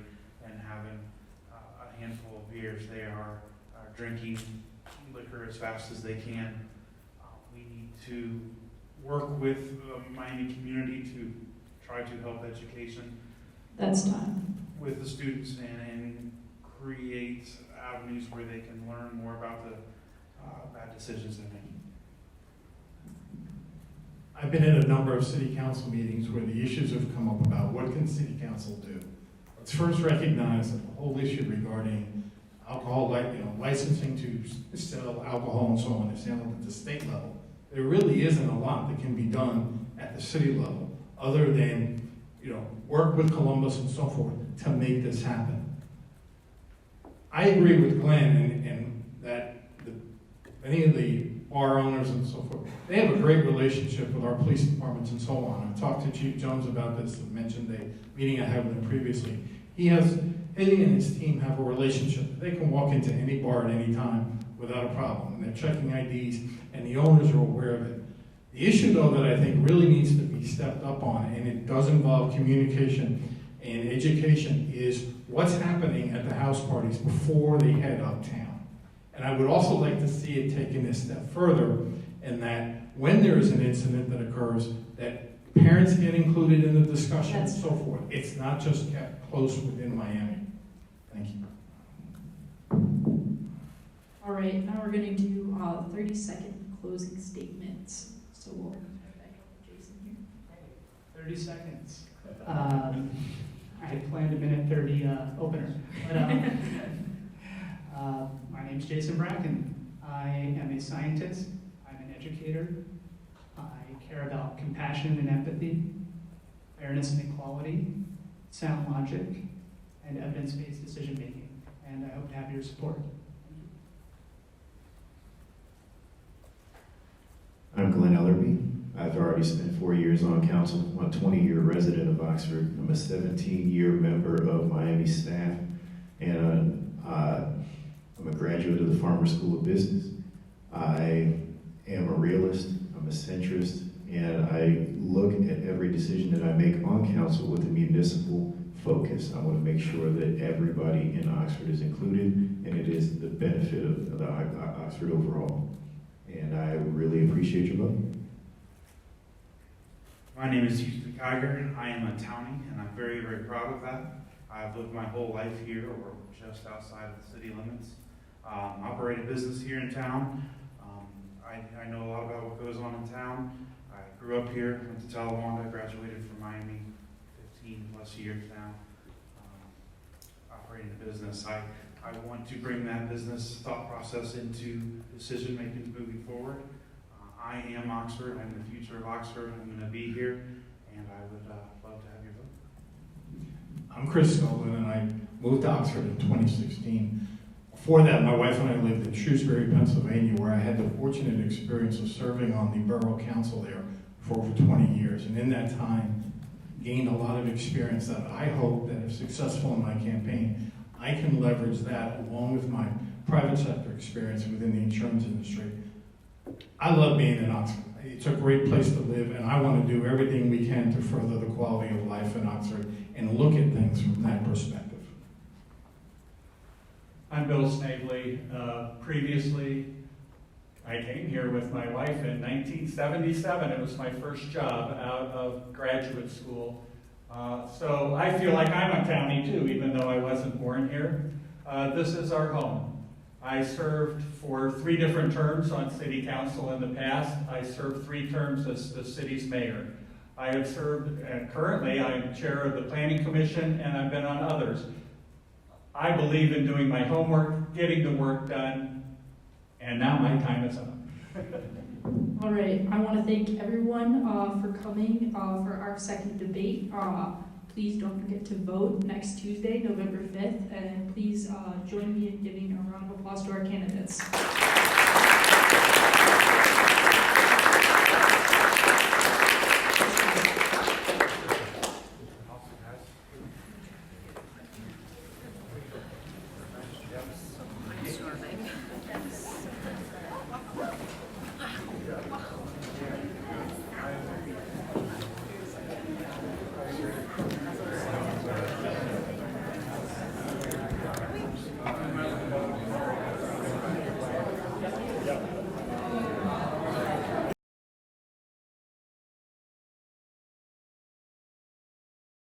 and having a handful of beers. They are drinking liquor as fast as they can. We need to work with the Miami community to try to help education That's time. with the students and create avenues where they can learn more about the bad decisions they're making. I've been in a number of city council meetings where the issues have come up about what can city council do. Let's first recognize that the whole issue regarding alcohol, licensing to sell alcohol and so on is handled at the state level. There really isn't a lot that can be done at the city level other than, work with Columbus and so forth to make this happen. I agree with Glenn in that many of the bar owners and so forth, they have a great relationship with our police departments and so on. I've talked to Chief Jones about this, I mentioned a meeting I had with him previously. He and his team have a relationship. They can walk into any bar at any time without a problem, and they're checking IDs, and the owners are aware of it. The issue, though, that I think really needs to be stepped up on, and it does involve communication and education, is what's happening at the house parties before they head uptown. And I would also like to see it taken a step further, in that when there is an incident that occurs, that parents get included in the discussion and so forth. It's not just kept close within Miami. Thank you. All right, now we're gonna do 30-second closing statements. So we'll back up to Jason here. 30 seconds. I had planned a minute 30 opener. But, my name's Jason Bracken. I am a scientist. I'm an educator. I care about compassion and empathy, fairness and equality, sound logic, and evidence-based decision-making. And I hope to have your support. I'm Glenn Ellerby. I've already spent 4 years on council. I'm a 20-year resident of Oxford. I'm a 17-year member of Miami staff, and I'm a graduate of the Farmer School of Business. I am a realist, I'm a centrist, and I look at every decision that I make on council with a municipal focus. I want to make sure that everybody in Oxford is included, and it is the benefit of the Oxford overall. And I really appreciate your vote. My name is Houston Kiger. I am a townie, and I'm very, very proud of that. I've lived my whole life here, or just outside of the city limits. Operate a business here in town. I know a lot about what goes on in town. I grew up here, went to Talawanda, graduated from Miami 15 plus years now. Operating a business. I want to bring that business thought process into decision making moving forward. I am Oxford. I'm the future of Oxford. I'm going to be here, and I would love to have your vote. I'm Chris Scolan, and I moved to Oxford in 2016. Before that, my wife and I lived in Shrewsbury, Pennsylvania, where I had the fortunate experience of serving on the borough council there for over 20 years. And in that time, gained a lot of experience that I hope that if successful in my campaign, I can leverage that along with my private sector experience within the insurance industry. I love being in Oxford. It's a great place to live, and I want to do everything we can to further the quality of life in Oxford and look at things from that perspective. I'm Bill Snavely. Previously, I came here with my wife in 1977. It was my first job out of graduate school. So I feel like I'm a townie too, even though I wasn't born here. This is our home. I served for 3 different terms on city council in the past. I served 3 terms as the city's mayor. I have served, and currently I'm chair of the planning commission, and I've been on others. I believe in doing my homework, getting the work done, and now my time is up. All right, I want to thank everyone for coming for our second debate. Please don't forget to vote next Tuesday, November 5th, and please join me in giving a round of applause to our candidates.